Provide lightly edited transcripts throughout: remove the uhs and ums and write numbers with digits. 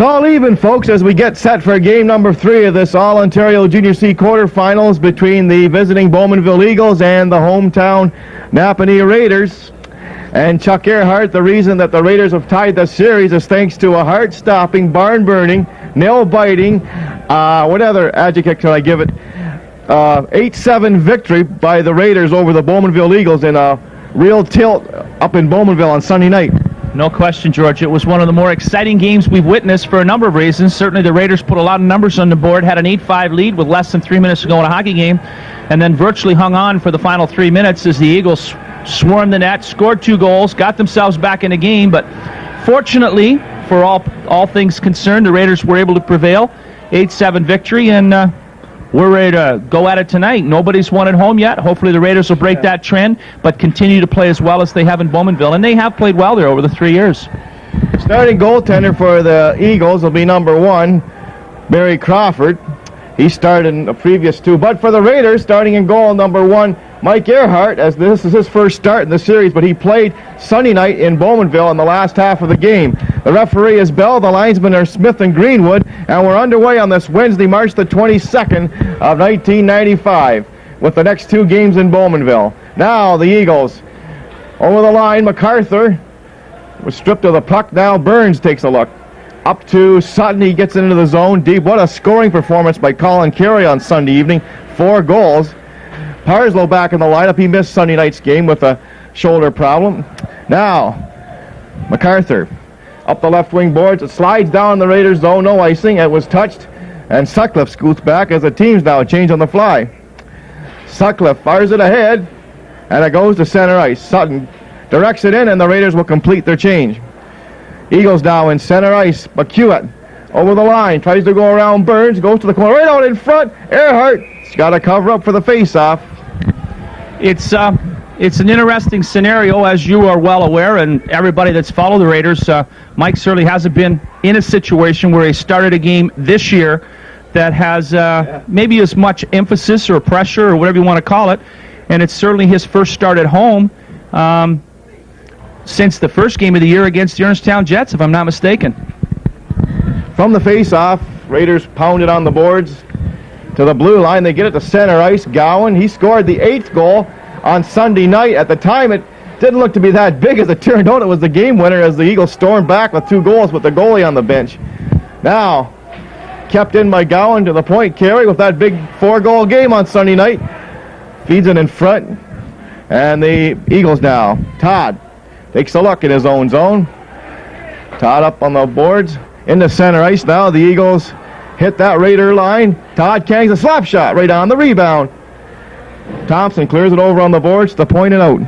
all even, folks, as we get set for game number 3 of this All-Ontario Junior C quarterfinals between the visiting Bowmanville Eagles and the hometown Napanee Raiders. And Chuck Earhart, the reason that the Raiders have tied the series is thanks to a heart-stopping, barn-burning, nail-biting, what other adjective can I give it? 8-7 victory by the Raiders over the Bowmanville Eagles in a real tilt up in Bowmanville on Sunday night. No question, George. It was one of the more exciting games we've witnessed for a number of reasons. Certainly the Raiders put a lot of numbers on the board, had an 8-5 lead with less than 3 minutes to go in a hockey game, and then virtually hung on for the final 3 minutes as the Eagles swarmed the net, scored 2 goals, got themselves back in the game. But fortunately, for all things concerned, the Raiders were able to prevail. 8-7 victory, and we're ready to go at it tonight. Nobody's won at home yet. Hopefully the Raiders will break that trend, but continue to play as well as they have in Bowmanville. And they have played well there over the 3 years. Starting goaltender for the Eagles will be number 1, Barry Crawford. He started in the previous 2. But for the Raiders, starting in goal, number 1, Mike Earhart, as this is his first start in the series, but he played Sunday night in Bowmanville in the last half of the game. The referee is Bell, the linesmen are Smith and Greenwood, and we're underway on this Wednesday, March the 22nd of 1995, with the next 2 games in Bowmanville. Now the Eagles over the line. McArthur was stripped of the puck. Now Burns takes a look. Up to Sutton, he gets into the zone deep. What a scoring performance by Colin Carey on Sunday evening. 4 goals. Parslow back in the lineup. He missed Sunday night's game with a shoulder problem. Now, McArthur up the left wing boards. It slides down the Raiders zone. No icing. It was touched. And Sutcliffe scoots back as the teams now change on the fly. Sutcliffe fires it ahead. And it goes to center ice. Sutton directs it in, and the Raiders will complete their change. Eagles now in center ice. McEwitt over the line. Tries to go around Burns. Goes to the corner. Right out in front. Earhart's got to cover up for the face-off. It's an interesting scenario, as you are well aware, and everybody that's followed the Raiders. Mike certainly hasn't been in a situation where he started a game this year that has maybe as much emphasis or pressure or whatever you want to call it, and it's certainly his first start at home since the first game of the year against the Orangetown Jets, if I'm not mistaken. From the face-off, Raiders pound it on the boards to the blue line. They get it to center ice. Gowan, he scored the 8th goal on Sunday night. At the time, it didn't look to be that big. As it turned out, it was the game winner as the Eagles stormed back with 2 goals with the goalie on the bench. Now, kept in by Gowan to the point. Carey with that big 4-goal game on Sunday night. Feeds it in front. And the Eagles now. Todd takes a look in his own zone. Todd up on the boards. Into center ice now. The Eagles hit that Raider line. Todd Cannings a slap shot right on the rebound. Thompson clears it over on the boards to point it out.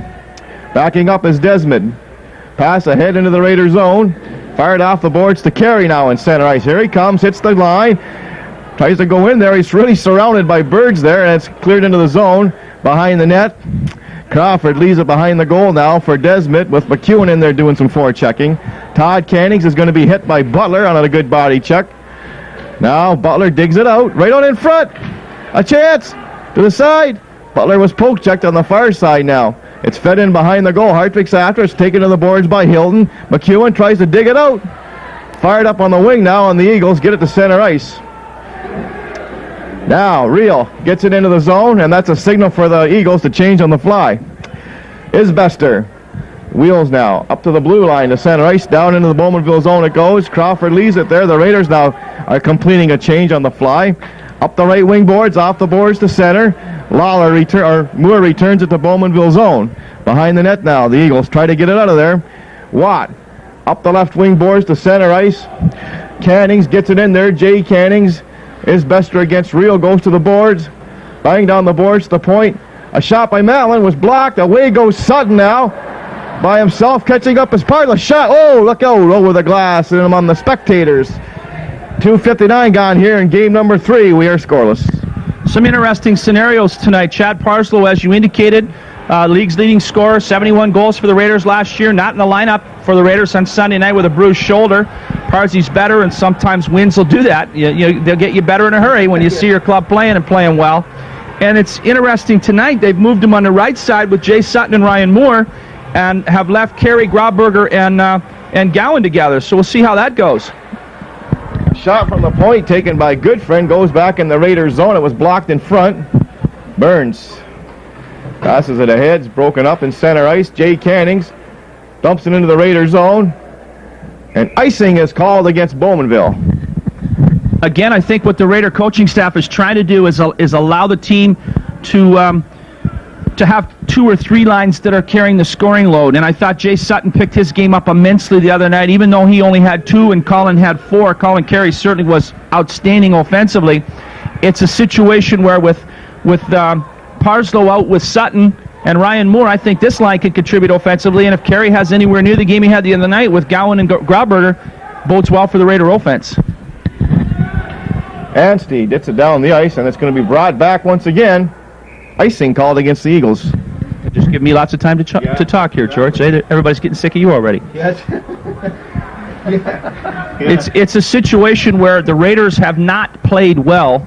Backing up is Desmedt. Pass ahead into the Raider zone. Fired off the boards to Carey now in center ice. Here he comes, hits the line. Tries to go in there. He's really surrounded by birds there, and it's cleared into the zone behind the net. Crawford leaves it behind the goal now for Desmedt with McEwen in there doing some forechecking. Todd Cannings is going to be hit by Butler on a good body check. Now Butler digs it out. Right on in front. A chance to the side. Butler was poke checked on the far side now. It's fed in behind the goal. Hartwick's after. It's taken to the boards by Hilton. McEwen tries to dig it out. Fired up on the wing now, and the Eagles get it to center ice. Now Reel gets it into the zone, and that's a signal for the Eagles to change on the fly. Isbester wheels now up to the blue line to center ice. Down into the Bowmanville zone it goes. Crawford leaves it there. The Raiders now are completing a change on the fly. Up the right wing boards, off the boards to center. Moore returns it to Bowmanville zone. Behind the net now, the Eagles try to get it out of there. Watt up the left wing boards to center ice. Cannings gets it in there. Jay Cannings is Bester against Reel, goes to the boards. Bang down the boards to the point. A shot by Matlin was blocked. Away goes Sutton now by himself, catching up his part. A shot. Oh, look out over the glass and on the spectators. 2:59 gone here in game number 3. We are scoreless. Some interesting scenarios tonight. Chad Parslow, as you indicated, league's leading scorer, 71 goals for the Raiders last year. Not in the lineup for the Raiders on Sunday night with a bruised shoulder. Parsley's better, and sometimes wins will do that. They'll get you better in a hurry when you see your club playing and playing well. And it's interesting tonight, they've moved him on the right side with Jay Sutton and Ryan Moore and have left Carey, Grauberger, and Gowan together. So we'll see how that goes. shot from the point taken by Goodfriend goes back in the Raiders zone. It was blocked in front. Burns passes it ahead. It's broken up in center ice. Jay Cannings dumps it into the Raiders zone. And icing is called against Bowmanville. Again, I think what the Raider coaching staff is trying to do is allow the team to have 2 or 3 lines that are carrying the scoring load. And I thought Jay Sutton picked his game up immensely the other night, even though he only had 2 and Colin had 4. Colin Carey certainly was outstanding offensively. It's a situation where with Parslow out with Sutton and Ryan Moore, I think this line could contribute offensively. And if Carey has anywhere near the game he had the other night with Gowan and Grauberger, bodes well for the Raider offense. Anstey gets it down the ice, and it's going to be brought back once again. Icing called against the Eagles. Just give me lots of time to talk here, George. Everybody's getting sick of you already. Yes. It's a situation where the Raiders have not played well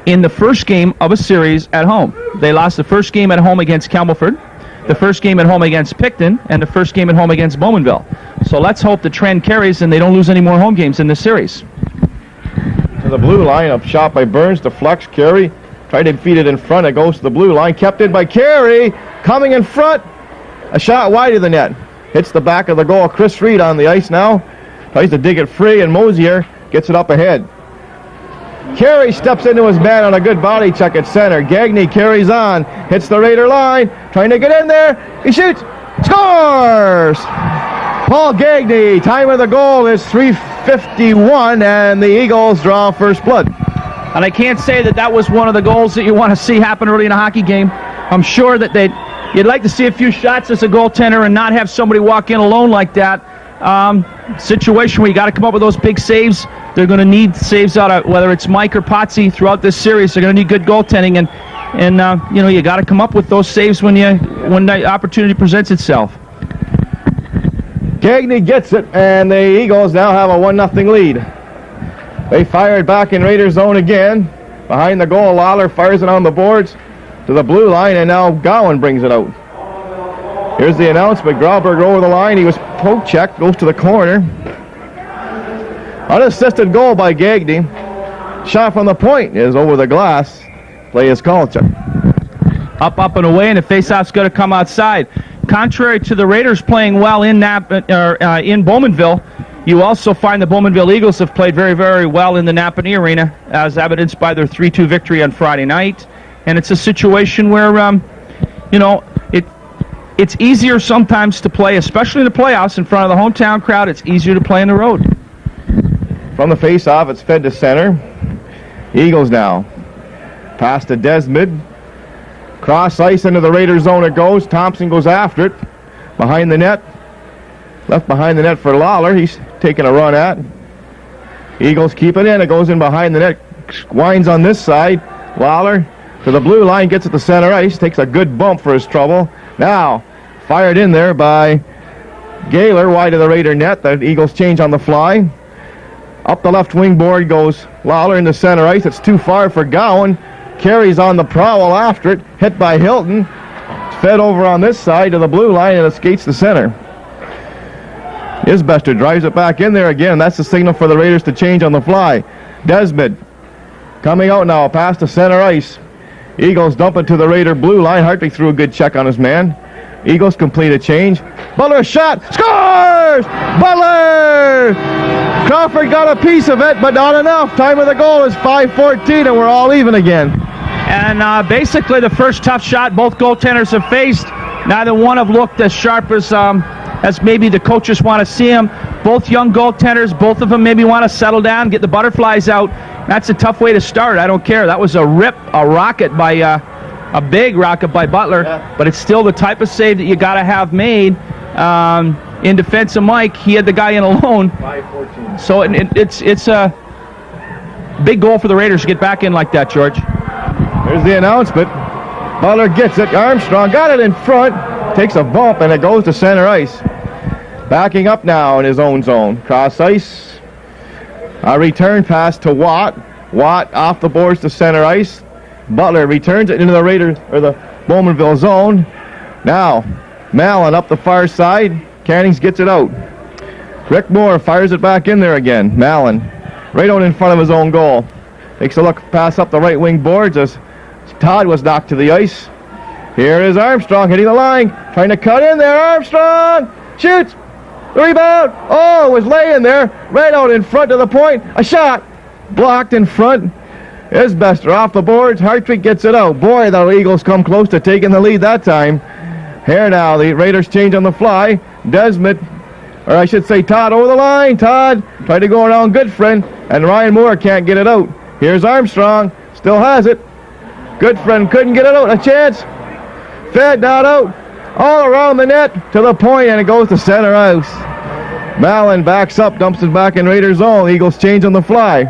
in the first game of a series at home. They lost the first game at home against Campbellford, the first game at home against Picton, and the first game at home against Bowmanville. So let's hope the trend carries and they don't lose any more home games in this series. To the blue line, up shot by Burns, deflects Carey. Tried to feed it in front. It goes to the blue line. Kept in by Carey. Coming in front. A shot wide of the net. Hits the back of the goal. Chris Reed on the ice now. Tries to dig it free, and Mosier gets it up ahead. Carey steps into his man on a good body check at center. Gagne carries on. Hits the Raider line. Trying to get in there. He shoots. Scores! Paul Gagne. Time of the goal is 3:51, and the Eagles draw first blood. And I can't say that was one of the goals that you want to see happen early in a hockey game. I'm sure that you'd like to see a few shots as a goaltender and not have somebody walk in alone like that. Situation where you got to come up with those big saves. They're going to need saves out of whether it's Mike or Potsy throughout this series. They're going to need good goaltending, and you got to come up with those saves when the opportunity presents itself. Gagne gets it, and the Eagles now have a 1-0 lead. They fired back in Raider zone again. Behind the goal, Lawler fires it on the boards to the blue line, and now Gowan brings it out. Here's the announcement. Grauberger over the line. He was poke checked, goes to the corner. Unassisted goal by Gagne. Shot from the point is over the glass. Play is called. Up and away, and the faceoff's going to come outside. Contrary to the Raiders playing well in Bowmanville, you also find the Bowmanville Eagles have played very, very well in the Napanee arena, as evidenced by their 3-2 victory on Friday night. And it's a situation where, it's easier sometimes to play, especially in the playoffs, in front of the hometown crowd. It's easier to play on the road. From the face-off, it's fed to center. Eagles now. Pass to Desmedt. Cross ice into the Raider zone it goes. Thompson goes after it. Behind the net. Left behind the net for Lawler. He's taking a run at. Eagles keep it in. It goes in behind the net. Winds on this side. Lawler to the blue line. Gets it to center ice. Takes a good bump for his trouble. Now fired in there by Gaylor. Wide of the Raider net. The Eagles change on the fly. Up the left wing board goes Lawler into center ice. It's too far for Gowan. Carries on the prowl after it. Hit by Hilton. It's fed over on this side to the blue line, and it skates to center. Isbester drives it back in there again. That's the signal for the Raiders to change on the fly. Desmedt coming out now. Pass to center ice. Eagles dump it to the Raider blue line. Hartwig threw a good check on his man. Eagles complete a change. Butler shot. Scores! Butler! Crawford got a piece of it, but not enough. Time of the goal is 5:14, and we're all even again. And basically the first tough shot both goaltenders have faced. Neither one have looked as sharp as maybe the coaches want to see them. Both young goaltenders, both of them maybe want to settle down, get the butterflies out. That's a tough way to start. I don't care. That was a rocket by a big rocket by Butler, but it's still the type of save that you got to have made. In defense of Mike, he had the guy in alone. 5:14. So it's a big goal for the Raiders to get back in like that, George. There's the announcement. Butler gets it. Armstrong got it in front. Takes a bump, and it goes to center ice. Backing up now in his own zone. Cross ice. A return pass to Watt. Watt off the boards to center ice. Butler returns it into the Raiders or the Bowmanville zone. Now, Mallon up the far side. Cannings gets it out. Rick Moore fires it back in there again. Mallon right out in front of his own goal. Takes a look, pass up the right wing boards as Todd was knocked to the ice. Here is Armstrong hitting the line, trying to cut in there. Armstrong shoots, rebound. Oh, was laying there, right out in front of the point. A shot, blocked in front. Isbester off the boards. Hartwig gets it out. Boy, the Eagles come close to taking the lead that time. Here now, the Raiders change on the fly. Desmedt, or I should say Todd over the line. Todd tried to go around Goodfriend, and Ryan Moore can't get it out. Here's Armstrong, still has it. Goodfriend couldn't get it out. A chance. Fed, not out. All around the net to the point, and it goes to center ice. Mallon backs up, dumps it back in Raiders zone. Eagles change on the fly.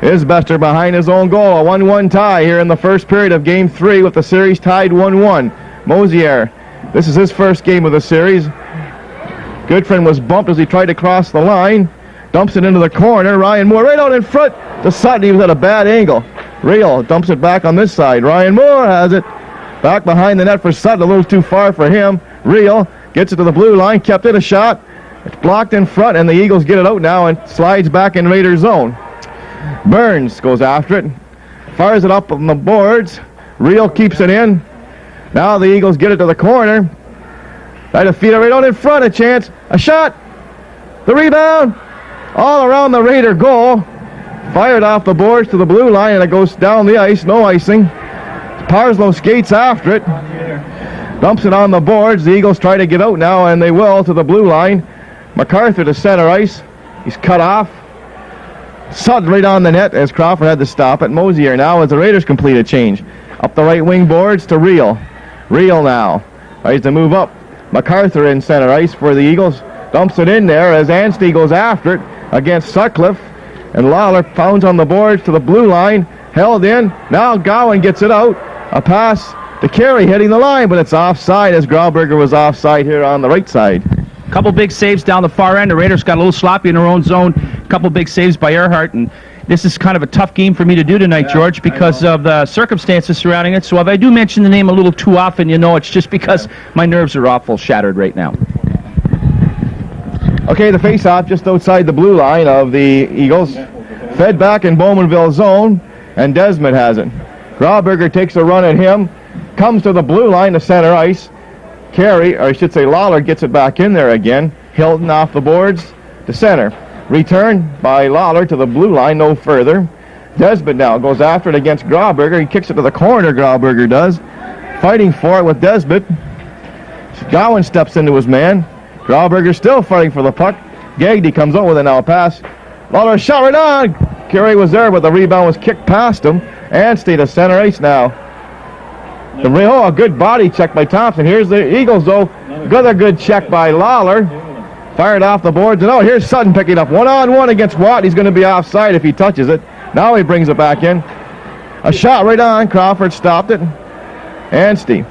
Isbester behind his own goal. A 1-1 tie here in the first period of Game 3 with the series tied 1-1. Mosier, this is his first game of the series. Goodfriend was bumped as he tried to cross the line. Dumps it into the corner. Ryan Moore right out in front to Sutton. He was at a bad angle. Real dumps it back on this side. Ryan Moore has it. Back behind the net for Sutton. A little too far for him. Real gets it to the blue line. Kept it a shot. It's blocked in front, and the Eagles get it out now and slides back in Raiders zone. Burns goes after it. Fires it up on the boards. Real keeps it in. Now the Eagles get it to the corner. Try to feed it right out in front. A chance. A shot. The rebound. All around the Raider goal. Fired off the boards to the blue line, and it goes down the ice. No icing. Parslow skates after it. Dumps it on the boards. The Eagles try to get out now, and they will to the blue line. McArthur to center ice. He's cut off. Sutton right on the net as Crawford had to stop it. Mosier now as the Raiders complete a change. Up the right wing boards to Real. Real now tries to move up. McArthur in center ice for the Eagles. Dumps it in there as Anstey goes after it against Sutcliffe. And Lawler pounds on the boards to the blue line. Held in. Now Gowan gets it out. A pass to Carey hitting the line, but it's offside as Grauberger was offside here on the right side. Couple big saves down the far end. The Raiders got a little sloppy in their own zone. Couple big saves by Earhart, and this is kind of a tough game for me to do tonight, George, because of the circumstances surrounding it. So if I do mention the name a little too often, you know it's just because my nerves are awful shattered right now. Okay, the face-off just outside the blue line of the Eagles. Fed back in Bowmanville zone, and Desmedt has it. Grauberger takes a run at him, comes to the blue line to center ice. Carey, or I should say Lawler, gets it back in there again. Hilton off the boards to center. Return by Lawler to the blue line, no further. Desmedt now goes after it against Grauberger. He kicks it to the corner, Grauberger does. Fighting for it with Desmedt. Gowan steps into his man. Grauberger still fighting for the puck. Gagne comes out with it now, a pass. Lawler shot right on. Carey was there, but the rebound was kicked past him. Anstey to center ice now. A good body check by Thompson. Here's the Eagles, though. Another good check by Lawler. Fired off the boards. And here's Sutton picking up. One-on-one against Watt. He's going to be offside if he touches it. Now he brings it back in. A shot right on. Crawford stopped it. Anstey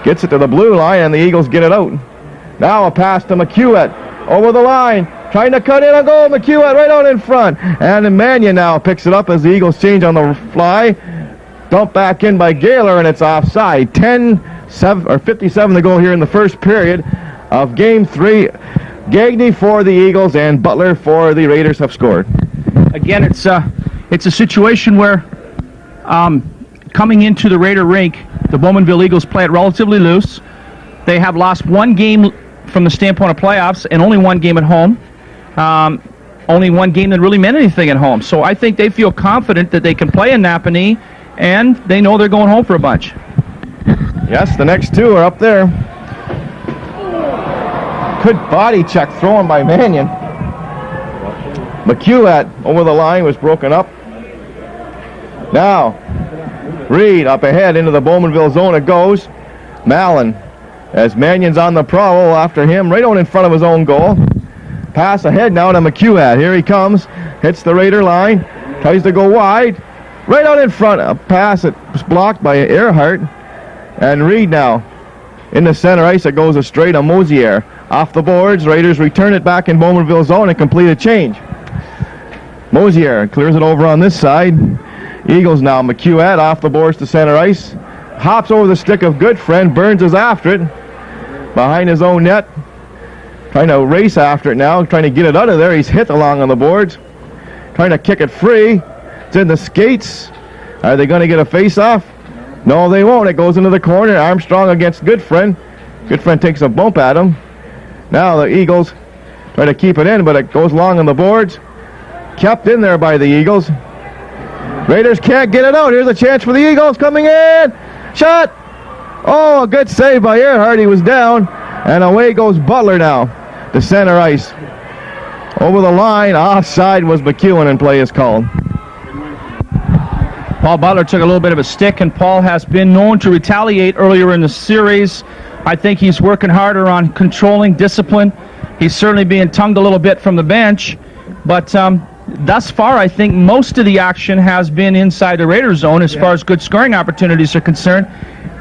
gets it to the blue line, and the Eagles get it out. Now a pass to McEwett. Over the line. Trying to cut in a goal. McEwett right out in front. And Mannion now picks it up as the Eagles change on the fly. Dumped back in by Gaylor, and it's offside. 57 to go here in the first period of Game 3. Gagne for the Eagles and Butler for the Raiders have scored. Again, it's a situation where coming into the Raider rink, the Bowmanville Eagles play it relatively loose. They have lost one game from the standpoint of playoffs and only one game at home. Only one game that really meant anything at home. So I think they feel confident that they can play in Napanee, and they know they're going home for a bunch. Yes, the next two are up there. Good body check thrown by Mannion. McEwett over the line was broken up. Now, Reed up ahead into the Bowmanville zone it goes. Mallon, as Mannion's on the prowl after him, right on in front of his own goal. Pass ahead now to McEwett. Here he comes. Hits the Raider line. Tries to go wide. Right out in front. A pass that was blocked by Earhart. And Reed now in the center ice. It goes straight on Mosier. Off the boards. Raiders return it back in Bowmanville zone and complete a change. Mosier clears it over on this side. Eagles now. McEwett off the boards to center ice. Hops over the stick of Goodfriend. Burns is after it. Behind his own net. trying to race after it now, trying to get it out of there. He's hit along on the boards, trying to kick it free. It's in the skates. Are they going to get a face-off? No, they won't. It goes into the corner. Armstrong against Goodfriend. Goodfriend takes a bump at him. Now the Eagles try to keep it in, but it goes long on the boards. Kept in there by the Eagles. Raiders can't get it out. Here's a chance for the Eagles coming in. Shot. Oh, a good save by Earhart. He was down. And away goes Butler now to center ice. Over the line, offside was McEwen, and play is called. Paul Butler took a little bit of a stick, and Paul has been known to retaliate earlier in the series. I think he's working harder on controlling discipline. He's certainly being tongued a little bit from the bench, but thus far I think most of the action has been inside the Raiders zone as far as good scoring opportunities are concerned.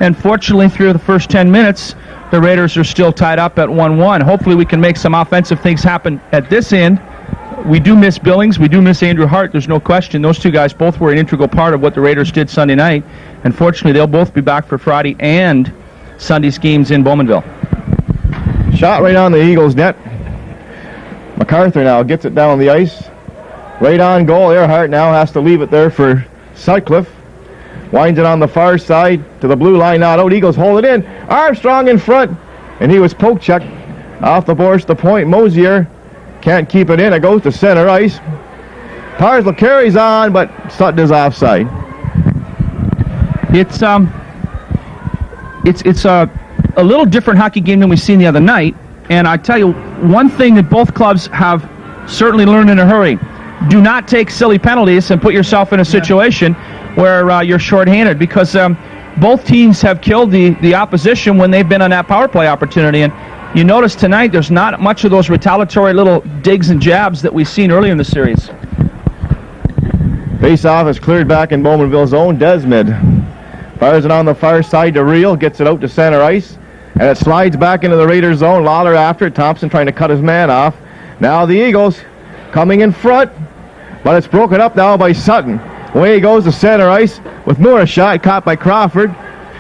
And fortunately, through the first 10 minutes, the Raiders are still tied up at 1-1. Hopefully we can make some offensive things happen at this end. We do miss Billings. We do miss Andrew Hart. There's no question. Those two guys both were an integral part of what the Raiders did Sunday night. And fortunately, they'll both be back for Friday and Sunday's games in Bowmanville. Shot right on the Eagles' net. McArthur now gets it down the ice. Right on goal. Earhart now has to leave it there for Sutcliffe. Winds it on the far side to the blue line. Not out. Eagles hold it in. Armstrong in front. And he was poke checked off the boards to point. Mosier can't keep it in. It goes to center ice. Parslow carries on, but Sutton is offside. It's a little different hockey game than we've seen the other night. And I tell you, one thing that both clubs have certainly learned in a hurry: do not take silly penalties and put yourself in a situation where you're shorthanded, because both teams have killed the opposition when they've been on that power play opportunity. And you notice tonight there's not much of those retaliatory little digs and jabs that we've seen earlier in the series. Face-off is cleared back in Bowmanville's zone. Desmedt fires it on the far side to Reel, gets it out to center ice, and it slides back into the Raiders' zone. Lawler after it. Thompson trying to cut his man off. Now the Eagles coming in front, but it's broken up now by Sutton. Away he goes to center ice with Moore, a shot caught by Crawford,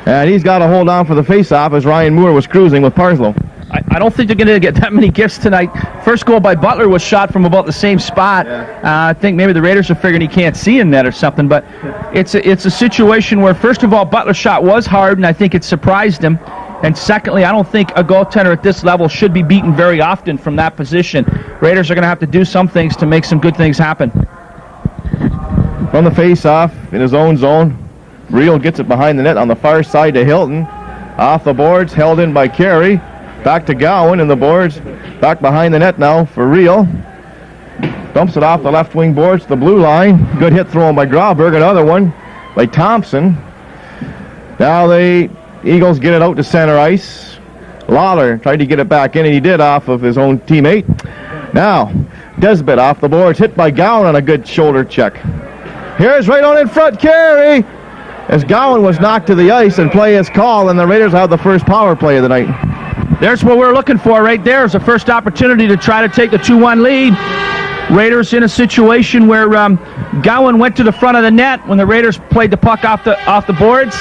and he's got to hold on for the face-off as Ryan Moore was cruising with Parslow. I don't think they're going to get that many gifts tonight. First goal by Butler was shot from about the same spot. Yeah. I think maybe the Raiders are figuring he can't see in net or something, but it's a situation where, first of all, Butler's shot was hard, and I think it surprised him. And secondly, I don't think a goaltender at this level should be beaten very often from that position. Raiders are going to have to do some things to make some good things happen. From the face-off in his own zone, Reel gets it behind the net on the far side to Hilton. Off the boards, held in by Carey. Back to Gowan, and the boards back behind the net now for Reel. Dumps it off the left wing boards to the blue line. Good hit thrown by Grauberg. Another one by Thompson. Now the Eagles get it out to center ice. Lawler tried to get it back in, and he did off of his own teammate. Now Desmedt off the boards, hit by Gowan on a good shoulder check. Here's right on in front, Carey, as Gowan was knocked to the ice, and play is called, and the Raiders have the first power play of the night. There's what we're looking for right there, is the first opportunity to try to take the 2-1 lead. Raiders in a situation where Gowan went to the front of the net when the Raiders played the puck off the boards.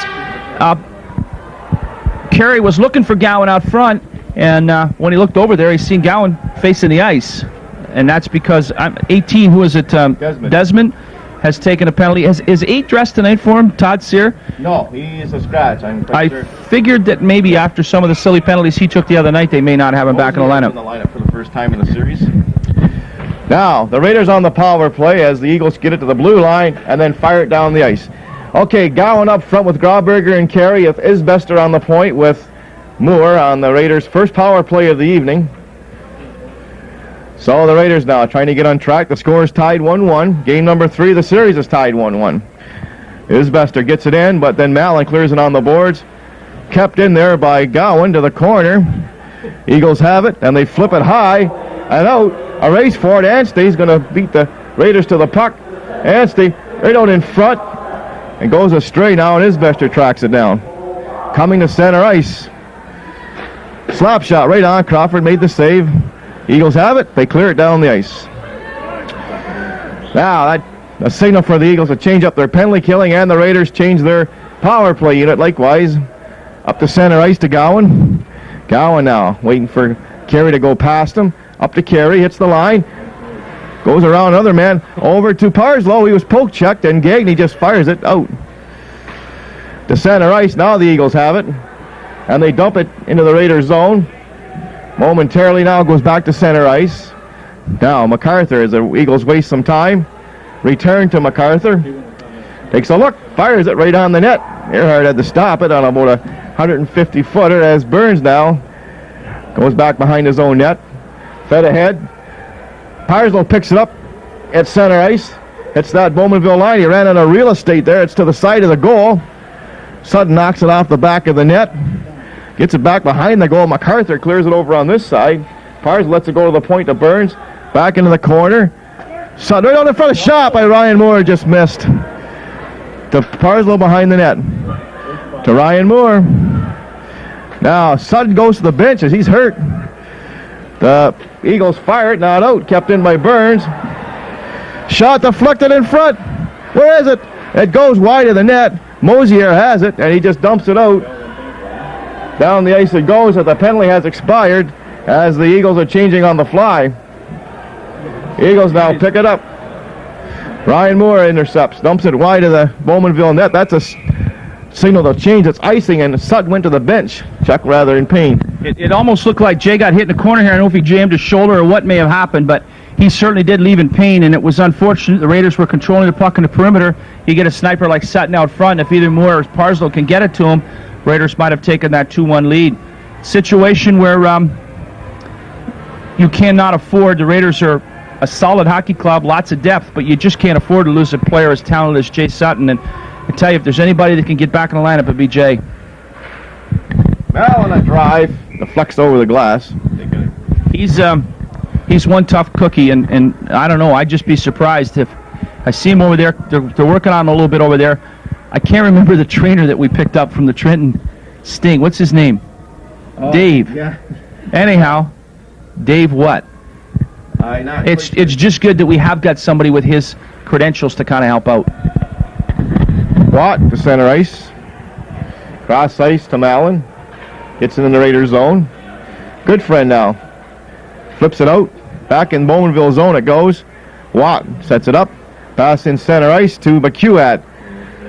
Carey was looking for Gowan out front, and when he looked over there, he seen Gowan facing the ice. And that's because 18, who is it? Desmond has taken a penalty. Is 8 dressed tonight for him, Todd Sear? No, he is a scratch. I figured that maybe after some of the silly penalties he took the other night, they may not have him back in the lineup. In the lineup for the first time in the series. Now, the Raiders on the power play as the Eagles get it to the blue line and then fire it down the ice. Okay, Gowan up front with Grauberger and Carey. Isbester on the point with Moore on the Raiders' first power play of the evening. So the Raiders now trying to get on track. The score is tied 1-1. Game number 3 of the series is tied 1-1. Isbester gets it in, but then Mallon clears it on the boards. Kept in there by Gowan to the corner. Eagles have it, and they flip it high and out. A race for it. Anstey's going to beat the Raiders to the puck. Anstey right out in front and goes astray now, and Isbester tracks it down. Coming to center ice. Slap shot right on. Crawford made the save. Eagles have it. They clear it down the ice. Now, that's a signal for the Eagles to change up their penalty killing, and the Raiders change their power play unit likewise. Up to center ice to Gowan. Gowan now waiting for Carey to go past him. Up to Carey, hits the line. Goes around another man. Over to Parslow. He was poke checked, and Gagne just fires it out. To center ice. Now the Eagles have it. And they dump it into the Raiders zone. Momentarily now goes back to center ice. Now McArthur, as the Eagles waste some time. Return to McArthur. Takes a look. Fires it right on the net. Earhart had to stop it on about a 150-footer as Burns now goes back behind his own net. Fed ahead. Parslow picks it up at center ice. It's that Bowmanville line. He ran out of real estate there. It's to the side of the goal. Sutton knocks it off the back of the net. Gets it back behind the goal. McArthur clears it over on this side. Parslow lets it go to the point to Burns. Back into the corner. Sutton right on the front of the shot by Ryan Moore. Just missed. To Parslow behind the net. To Ryan Moore. Now Sutton goes to the bench as he's hurt. The Eagles fire it, not out, kept in by Burns. Shot deflected in front. Where is it? It goes wide of the net. Mosier has it, and he just dumps it out. Down the ice it goes, as the penalty has expired, as the Eagles are changing on the fly. Eagles now pick it up. Ryan Moore intercepts, dumps it wide of the Bowmanville net. That's a signal to change its icing, and Sutton went to the bench. Chuck rather in pain. It almost looked like Jay got hit in the corner here. I don't know if he jammed his shoulder or what may have happened, but he certainly did leave in pain, and it was unfortunate. The Raiders were controlling the puck in the perimeter. You get a sniper like Sutton out front. If either Moore or Parslow can get it to him, Raiders might have taken that 2-1 lead. Situation where you cannot afford. The Raiders are a solid hockey club, lots of depth, but you just can't afford to lose a player as talented as Jay Sutton. And I tell you, if there's anybody that can get back in the lineup, it'd be Jay. Now on a drive, deflects over the glass. He's one tough cookie, and I don't know. I'd just be surprised if I see him over there. They're working on him a little bit over there. I can't remember the trainer that we picked up from the Trenton Sting. What's his name? Dave. Yeah. Anyhow, Dave what? It's just good that we have got somebody with his credentials to kind of help out. Watt to center ice. Cross ice to Mallon. Gets it in the Raiders zone. Good friend now. Flips it out. Back in Bowmanville zone it goes. Watt sets it up. Pass in center ice to McEwat.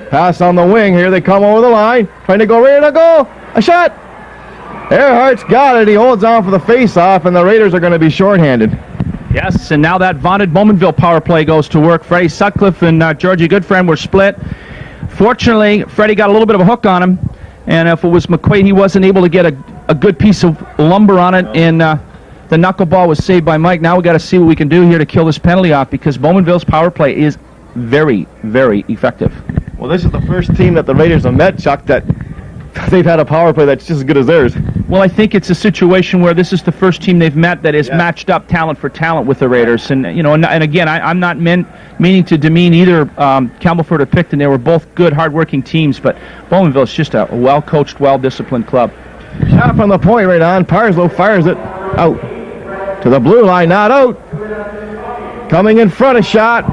Pass on the wing. Here they come over the line. Trying to go right to goal. A shot. Earhart's got it. He holds on for the face-off, and the Raiders are going to be shorthanded. Yes, and now that vaunted Bowmanville power play goes to work. Freddie Sutcliffe and Georgie Goodfriend were split. Fortunately, Freddie got a little bit of a hook on him, and if it was McQuaid, he wasn't able to get a good piece of lumber on it, and the knuckleball was saved by Mike. Now we got to see what we can do here to kill this penalty off, because Bowmanville's power play is very, very effective. Well, this is the first team that the Raiders have met, Chuck, that they've had a power play that's just as good as theirs. Well, I think it's a situation where this is the first team they've met that is matched up talent for talent with the Raiders. And, you know, and again, I'm not meaning to demean either Campbellford or Picton. They were both good, hard-working teams, but Bowmanville is just a well-coached, well-disciplined club. Shot from the point right on. Parslow fires it out to the blue line, not out. Coming in front, a shot.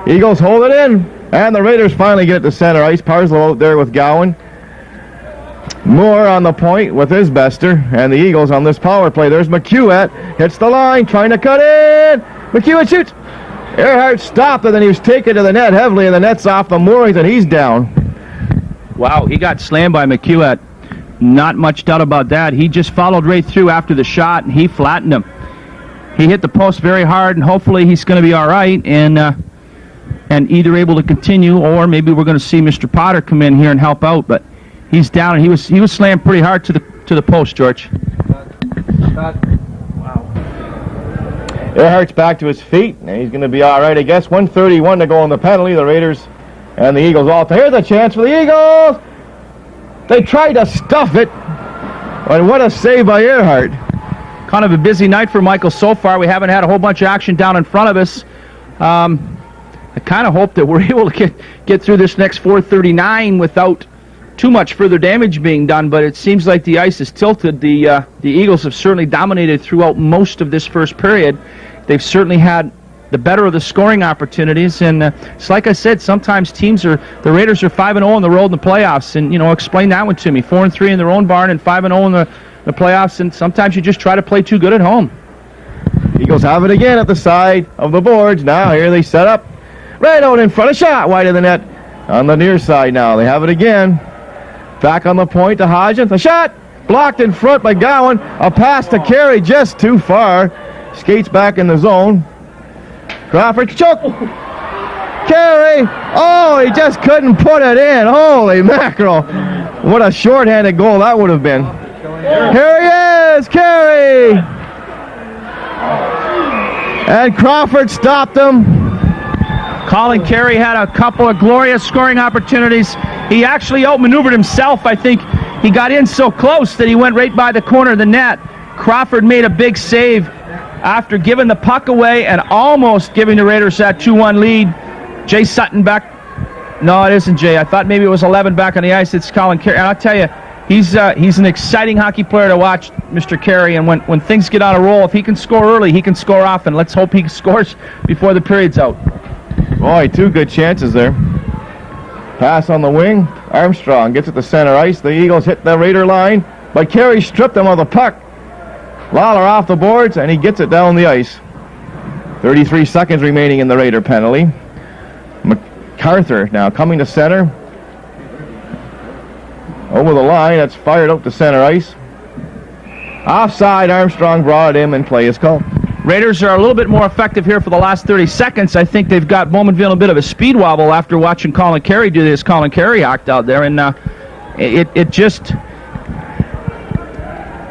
Eagles hold it in, and the Raiders finally get it to center ice. Parslow out there with Gowan. Moore on the point with his bester, and the Eagles on this power play. There's McEwat, hits the line, trying to cut in. McEwat shoots. Earhart stopped, and then he was taken to the net heavily, and the net's off the moorings, and he's down. Wow, he got slammed by McEwat. Not much doubt about that. He just followed right through after the shot, and he flattened him. He hit the post very hard, and hopefully he's going to be all right, and either able to continue, or maybe we're going to see Mr. Potter come in here and help out, but he's down, and he was slammed pretty hard to the post, George. Wow. Earhart's back to his feet, and he's going to be all right, I guess. 1:31 to go on the penalty. The Raiders and the Eagles all. Here's a chance for the Eagles. They tried to stuff it, and what a save by Earhart. Kind of a busy night for Michael so far. We haven't had a whole bunch of action down in front of us. I kind of hope that we're able to get through this next 4:39 without too much further damage being done, but it seems like the ice is tilted. The Eagles have certainly dominated throughout most of this first period. They've certainly had the better of the scoring opportunities, and it's like I said, sometimes the Raiders are 5-0 on the road in the playoffs, and, you know, explain that one to me. 4-3 in their own barn and 5-0 the playoffs, and sometimes you just try to play too good at home. Eagles have it again at the side of the boards. Now here they set up. Right out in front. A shot wide of the net on the near side now. They have it again. Back on the point to Hodgins. A shot blocked in front by Gowan. A pass to Carey just too far. Skates back in the zone. Crawford choke. Carey. Oh, he just couldn't put it in. Holy mackerel. What a shorthanded goal that would have been. Here he is, Carey. And Crawford stopped him. Colin Carey had a couple of glorious scoring opportunities. He actually outmaneuvered himself. I think he got in so close that he went right by the corner of the net. Crawford made a big save after giving the puck away and almost giving the Raiders that 2-1 lead. Jay Sutton back. No, it isn't Jay. I thought maybe it was 11 back on the ice. It's Colin Carey. And I'll tell you, he's an exciting hockey player to watch, Mr. Carey. And when things get on a roll, if he can score early, he can score often. Let's hope he scores before the period's out. Boy, two good chances there. Pass on the wing. Armstrong gets it to center ice. The Eagles hit the Raider line, but Carey stripped him of the puck. Lawler off the boards, and he gets it down the ice. 33 seconds remaining in the Raider penalty. McArthur now coming to center. Over the line, that's fired out to center ice. Offside, Armstrong brought it in, and play is called. Raiders are a little bit more effective here for the last 30 seconds. I think they've got Bowmanville a bit of a speed wobble after watching Colin Carey do this Colin Carey act out there. And it just...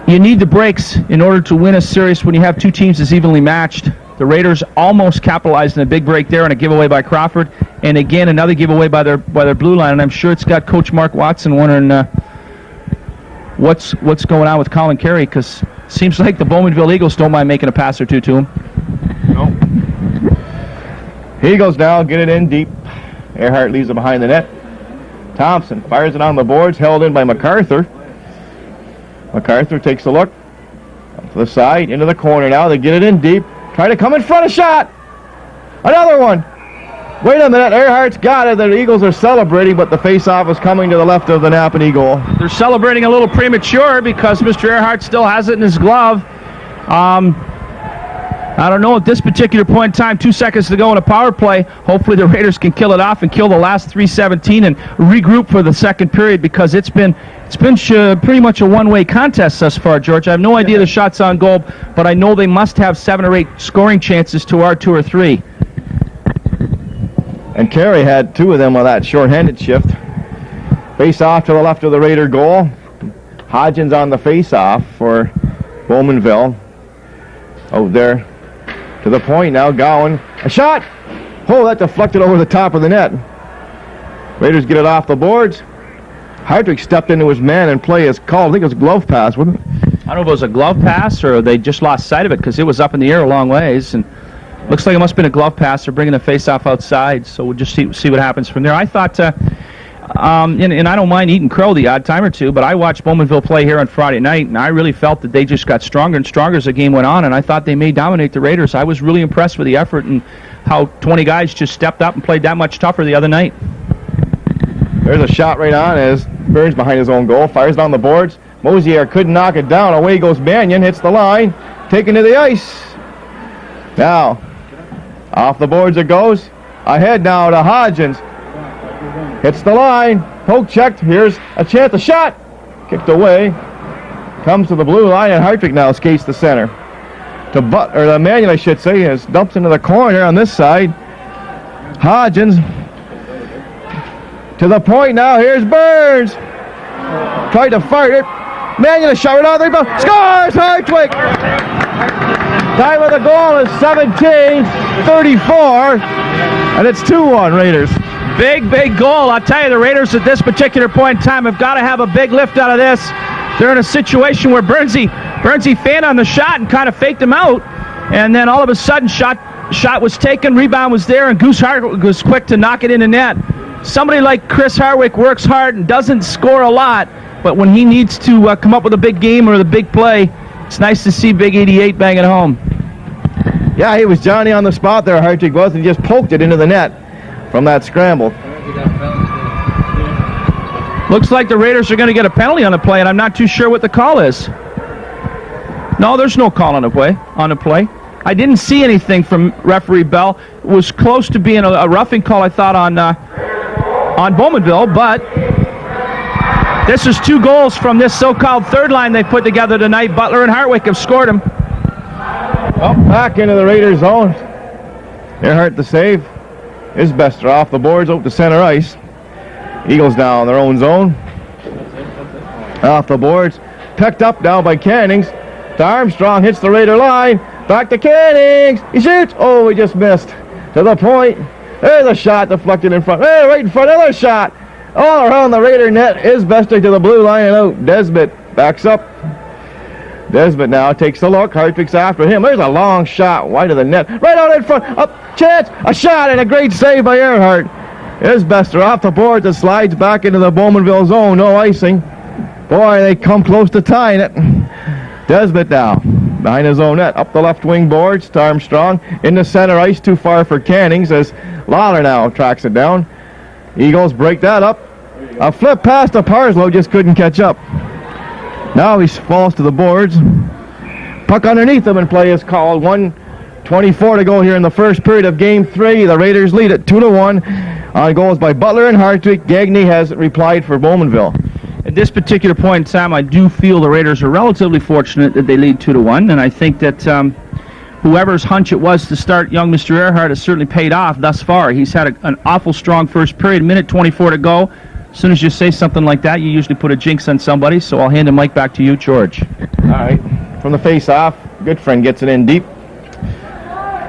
You need the breaks in order to win a series when you have two teams as evenly matched. The Raiders almost capitalized on a big break there and a giveaway by Crawford. And again, another giveaway by their blue line. And I'm sure it's got Coach Mark Watson wondering what's going on with Colin Carey, because it seems like the Bowmanville Eagles don't mind making a pass or two to him. No. Eagles now get it in deep. Earhart leaves it behind the net. Thompson fires it on the boards, held in by McArthur. McArthur takes a look. Up to the side, into the corner now. They get it in deep. Try to come in front, a shot! Another one! Wait a minute, Earhart's got it. The Eagles are celebrating, but the face-off is coming to the left of the Napanee goal. They're celebrating a little premature because Mr. Earhart still has it in his glove. I don't know at this particular point in time, 2 seconds to go in a power play. Hopefully the Raiders can kill it off and kill the last 3:17 and regroup for the second period, because it's been pretty much a one-way contest thus far, George. I have no idea the shot's on goal, but I know they must have 7 or 8 scoring chances to our 2 or 3. And Carey had 2 of them on that short-handed shift. Face-off to the left of the Raider goal. Hodgins on the face-off for Bowmanville. Oh, there. To the point now, Gowan. A shot! Oh, that deflected over the top of the net. Raiders get it off the boards. Hardrick stepped into his man and play is called. I think it was a glove pass, wasn't it? I don't know if it was a glove pass or they just lost sight of it because it was up in the air a long ways. And looks like it must have been a glove pass. They're bringing the face-off outside, so we'll just see what happens from there. I thought, and I don't mind eating crow the odd time or two, but I watched Bowmanville play here on Friday night, and I really felt that they just got stronger and stronger as the game went on, and I thought they may dominate the Raiders. I was really impressed with the effort and how 20 guys just stepped up and played that much tougher the other night. There's a shot right on as Burns behind his own goal, fires down the boards. Mosier couldn't knock it down. Away goes Mannion, hits the line, taken to the ice. Now, off the boards it goes. Ahead now to Hodgins. Hits the line. Poke checked. Here's a chance. A shot. Kicked away. Comes to the blue line, and Hartwig now skates the center. To the Mannion, I should say, is dumps into the corner on this side. Hodgins. To the point now. Here's Burns. Tried to fire it. Mannion a shot right out there. Scores! Hartwig! Time of the goal is 17:34, and it's 2-1 Raiders. Big goal. I'll tell you, the Raiders at this particular point in time have got to have a big lift out of this. They're in a situation where Burnsy fanned on the shot and kind of faked him out, and then all of a sudden shot was taken, rebound was there, and Goose Hardwick was quick to knock it in the net. Somebody like Chris Hardwick works hard and doesn't score a lot, but when he needs to come up with a big game or the big play, it's nice to see Big 88 banging home. Yeah, he was Johnny on the spot there, Hartwig was, and he just poked it into the net from that scramble. Looks like the Raiders are going to get a penalty on the play, and I'm not too sure what the call is. No, there's no call on the play. I didn't see anything from referee Bell. It was close to being a roughing call, I thought, on Bowmanville, but this is 2 goals from this so-called third line they put together tonight. Butler and Hartwick have scored them. Well, back into the Raiders' zone. Earhart the save. Isbester off the boards, out to center ice. Eagles now in their own zone. Off the boards. Picked up now by Cannings. To Armstrong, hits the Raider line. Back to Cannings. He shoots. Oh, he just missed. To the point. There's a shot deflected in front. Hey, right in front. Another shot. All around the Raider net. Isbester to the blue line and out. Desmedt backs up. Desmedt now takes a look. Hartwig's after him. There's a long shot wide of the net. Right out in front. Up. Chance. A shot and a great save by Earhart. Isbester off the boards and slides back into the Bowmanville zone. No icing. Boy, they come close to tying it. Desmedt now behind his own net. Up the left wing boards to Armstrong. In the center ice, too far for Cannings as Lawler now tracks it down. Eagles break that up. A flip pass to Parslow, just couldn't catch up. Now he falls to the boards. Puck underneath him and play is called. 1:24 to go here in the first period of Game 3. The Raiders lead it 2-1 on goals by Butler and Hartwig. Gagne has replied for Bowmanville. At this particular point in time, I do feel the Raiders are relatively fortunate that they lead 2-1, and I think that whoever's hunch it was to start young Mr. Earhart has certainly paid off thus far. He's had an awful strong first period, minute 24 to go. As soon as you say something like that, you usually put a jinx on somebody, so I'll hand the mic back to you, George. All right, from the face-off, Goodfriend gets it in deep.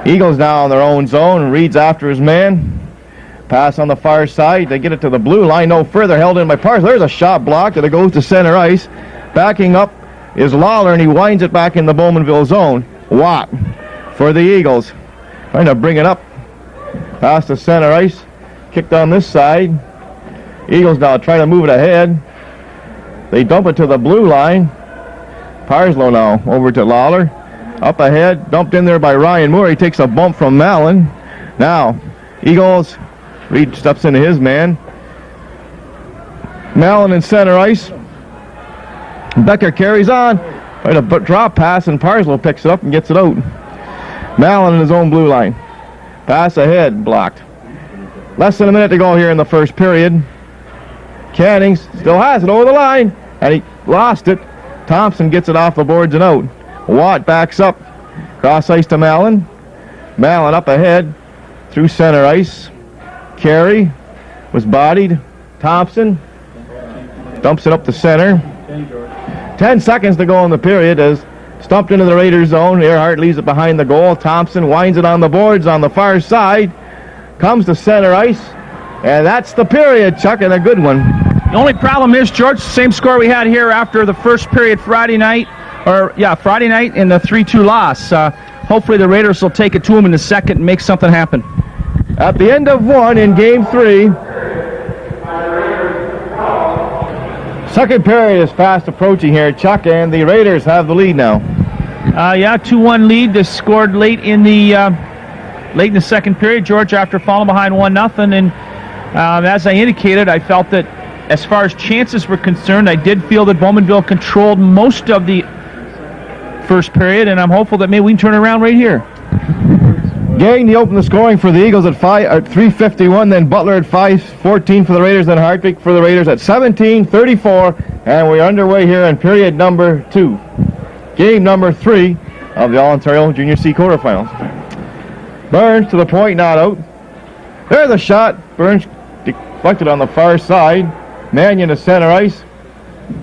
Eagles now in their own zone, Reed's after his man. Pass on the far side. They get it to the blue line. No further. Held in by Parslow. There's a shot blocked, and it goes to center ice. Backing up is Lawler, and he winds it back in the Bowmanville zone. Watt for the Eagles. Trying to bring it up. Pass to center ice. Kicked on this side. Eagles now trying to move it ahead. They dump it to the blue line. Parslow now over to Lawler. Up ahead. Dumped in there by Ryan Moore. He takes a bump from Mallon. Now, Eagles... Reed steps into his man. Mallon in center ice. Becker carries on. Right, a drop pass, and Parslow picks it up and gets it out. Mallon in his own blue line. Pass ahead, blocked. Less than a minute to go here in the first period. Cannings still has it over the line, and he lost it. Thompson gets it off the boards and out. Watt backs up. Cross ice to Mallon. Mallon up ahead through center ice. Carey was bodied. Thompson dumps it up the center. 10 seconds to go in the period as stumped into the Raiders zone. Earhart leaves it behind the goal. Thompson winds it on the boards on the far side. Comes to center ice. And that's the period, Chuck, and a good one. The only problem is, George, the same score we had here after the first period Friday night in the 3-2 loss. Hopefully the Raiders will take it to them in the second and make something happen. At the end of 1 in Game 3. Second period is fast approaching here, Chuck, and the Raiders have the lead now. 2-1 lead. This scored late in the second period, George, after falling behind 1-0. And as I indicated, I felt that as far as chances were concerned, I did feel that Bowmanville controlled most of the first period, and I'm hopeful that maybe we can turn it around right here. Gagne opened the scoring for the Eagles at 3:51, then Butler at 5:14 for the Raiders, then Hartwig for the Raiders at 17:34, and we're underway here in period number 2. Game number 3 of the All-Ontario Junior C quarterfinals. Burns to the point, not out. There's a shot. Burns deflected on the far side. Mannion to center ice.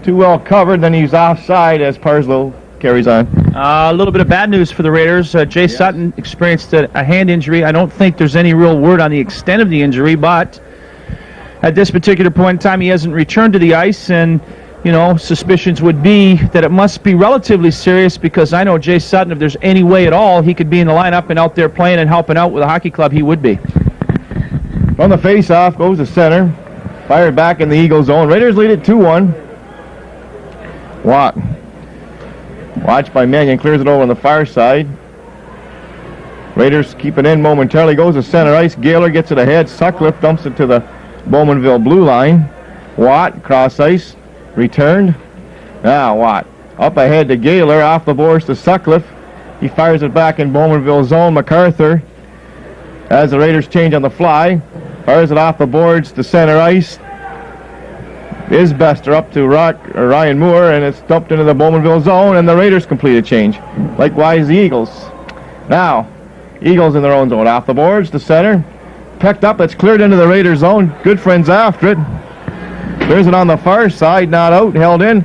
Too well covered, then he's offside as Parslow carries on. A little bit of bad news for the Raiders. Jay Sutton experienced a hand injury. I don't think there's any real word on the extent of the injury, but at this particular point in time, he hasn't returned to the ice, and, suspicions would be that it must be relatively serious, because I know Jay Sutton, if there's any way at all he could be in the lineup and out there playing and helping out with a hockey club, he would be. From the face-off goes the center. Fired back in the Eagle zone. Raiders lead it 2-1. Watt. Watched by Mannion, clears it over on the far side. Raiders keep it in momentarily. Goes to center ice. Gaylor gets it ahead. Sutcliffe dumps it to the Bowmanville blue line. Watt, cross ice. Returned. Now Watt Up ahead to Gaylor, off the boards to Sutcliffe. He fires it back in Bowmanville zone. McArthur, as the Raiders change on the fly, fires it off the boards to center ice. Isbester up to Ryan Moore, and it's dumped into the Bowmanville zone, and the Raiders complete a change. Likewise, the Eagles. Now, Eagles in their own zone. Off the boards to center. Pecked up, it's cleared into the Raiders zone. Good friends after it. Clears it on the far side, not out, held in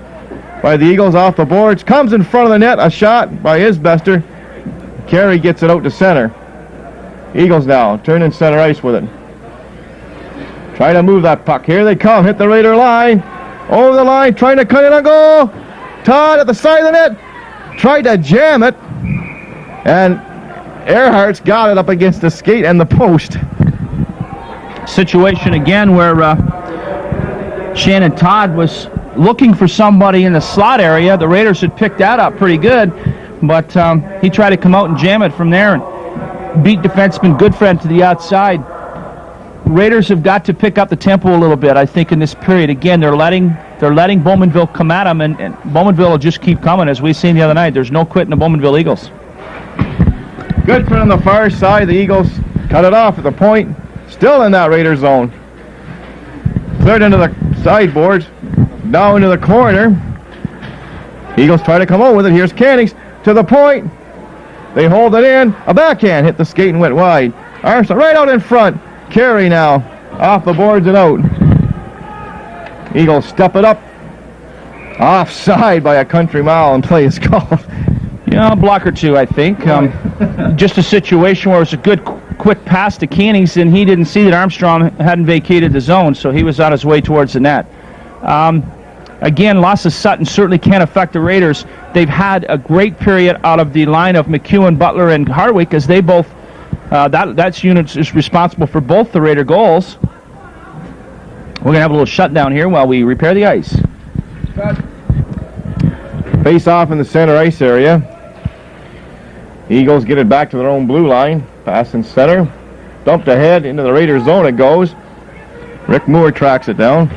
by the Eagles off the boards. Comes in front of the net, a shot by Isbester. Carey gets it out to center. Eagles now, turning center ice with it. Trying to move that puck. Here they come. Hit the Raider line. Over the line. Trying to cut it on goal. Todd at the side of the net. Tried to jam it. And Earhart's got it up against the skate and the post. Situation again where Shannon Todd was looking for somebody in the slot area. The Raiders had picked that up pretty good. But he tried to come out and jam it from there and beat defenseman Goodfriend to the outside. Raiders have got to pick up the tempo a little bit, I think, in this period. Again, they're letting Bowmanville come at them, and Bowmanville will just keep coming, as we've seen the other night. There's no quitting the Bowmanville Eagles. Goodfriend on the far side. The Eagles cut it off at the point. Still in that Raider zone. Cleared into the sideboards. Down into the corner. Eagles try to come out with it. Here's Cannings to the point. They hold it in. A backhand hit the skate and went wide. Armstrong right out in front. Carey now off the boards and out. Eagles step it up. Offside by a country mile and play is called. Yeah, a block or two, I think. Just a situation where it was a good quick pass to Cannings, and he didn't see that Armstrong hadn't vacated the zone, so he was on his way towards the net. Again, loss of Sutton certainly can't affect the Raiders. They've had a great period out of the line of McEwen, Butler, and Hardwick, as they both, that unit is responsible for both the Raider goals. We're going to have a little shutdown here while we repair the ice. Face off in the center ice area. Eagles get it back to their own blue line. Pass in center. Dumped ahead into the Raiders zone it goes. Rick Moore tracks it down.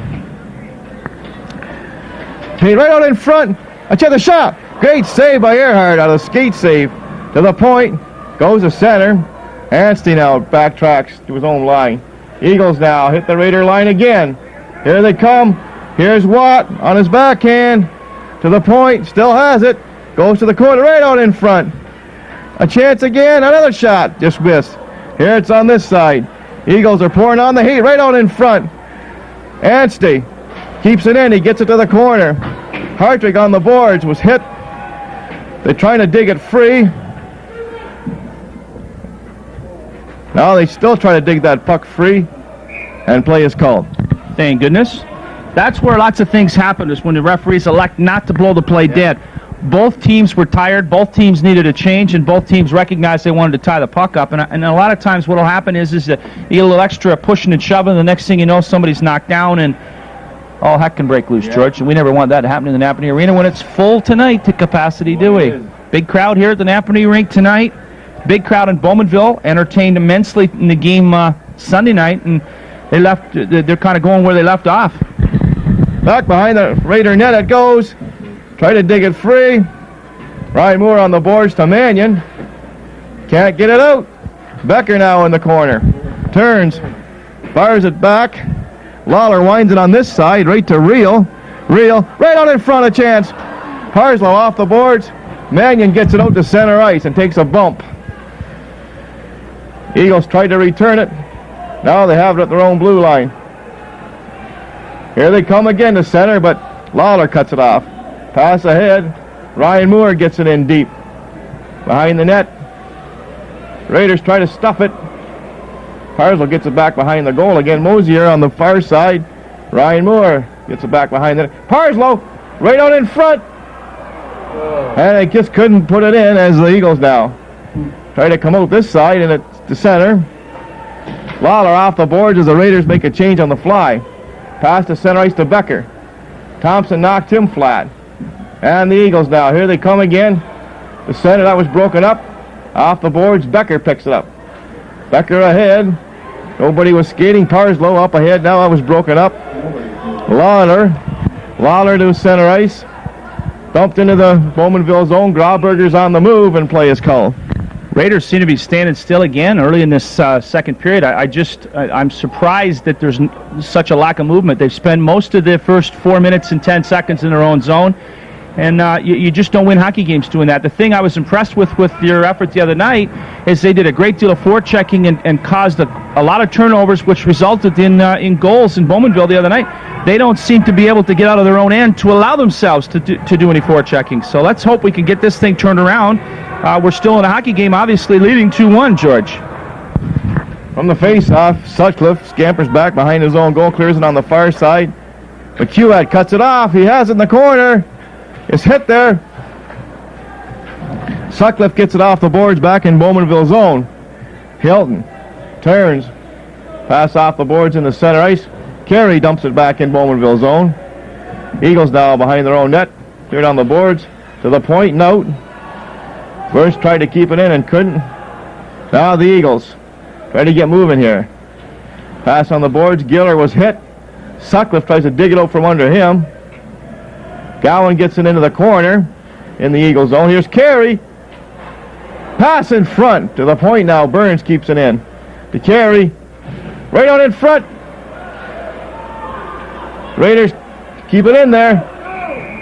Paid right out in front. Check the shot. Great save by Earhart out of the skate save. To the point. Goes to center. Anstey now backtracks to his own line. Eagles now hit the Raider line again. Here they come. Here's Watt on his backhand. To the point. Still has it. Goes to the corner right out in front. A chance again. Another shot. Just missed. Here it's on this side. Eagles are pouring on the heat right out in front. Anstey keeps it in. He gets it to the corner. Hartwig on the boards was hit. They're trying to dig it free. Now they still try to dig that puck free, and play is called. Thank goodness. That's where lots of things happen, is when the referees elect not to blow the play dead. Both teams were tired. Both teams needed a change, and both teams recognized they wanted to tie the puck up. And a lot of times what will happen is that you get a little extra pushing and shoving, and the next thing you know, somebody's knocked down, and all heck can break loose, George. And we never want that to happen in the Napanee Arena when it's full tonight to capacity, do we? Big crowd here at the Napanee rink tonight. Big crowd in Bowmanville, entertained immensely in the game Sunday night, and they're kind of going where they left off. Back behind the Raider net it goes. Try to dig it free. Ryan Moore on the boards to Mannion. Can't get it out. Becker now in the corner. Turns. Fires it back. Lawler winds it on this side right to Reel. Reel right out in front, a chance. Parslow off the boards. Mannion gets it out to center ice and takes a bump. Eagles tried to return it. Now they have it at their own blue line. Here they come again to center, but Lawler cuts it off. Pass ahead. Ryan Moore gets it in deep. Behind the net. Raiders try to stuff it. Parslow gets it back behind the goal again. Mosier on the far side. Ryan Moore gets it back behind the net. Parslow right out in front. And they just couldn't put it in, as the Eagles now try to come out this side, and it's to center. Lawler off the boards as the Raiders make a change on the fly. Pass to center ice to Becker. Thompson knocked him flat. And the Eagles now, here they come again. The center, that was broken up. Off the boards, Becker picks it up. Becker ahead. Nobody was skating. Parslow up ahead, now that was broken up. Lawler to center ice. Dumped into the Bowmanville zone. Grauberger's on the move, and play is called. Raiders seem to be standing still again early in this second period. I'm surprised that there's such a lack of movement. They've spent most of the first 4 minutes and 10 seconds in their own zone, and you just don't win hockey games doing that. The thing I was impressed with your effort the other night is they did a great deal of forechecking and caused a lot of turnovers, which resulted in goals in Bowmanville the other night. They don't seem to be able to get out of their own end to allow themselves to do any forechecking. So let's hope we can get this thing turned around. We're still in a hockey game, obviously leading 2-1, George. From the face-off, Sutcliffe scampers back behind his own goal, clears it on the far side. McEwad cuts it off. He has it in the corner. It's hit there. Sutcliffe gets it off the boards back in Bowmanville zone. Hilton turns. Pass off the boards in the center ice. Carey dumps it back in Bowmanville zone. Eagles now behind their own net. Cleared on the boards. To the point and out. First tried to keep it in and couldn't. Now the Eagles try to get moving here. Pass on the boards. Giller was hit. Sutcliffe tries to dig it out from under him. Gowan gets it into the corner in the Eagle zone. Here's Carey. Pass in front. To the point now. Burns keeps it in. To Carey. Right out in front. Raiders keep it in there.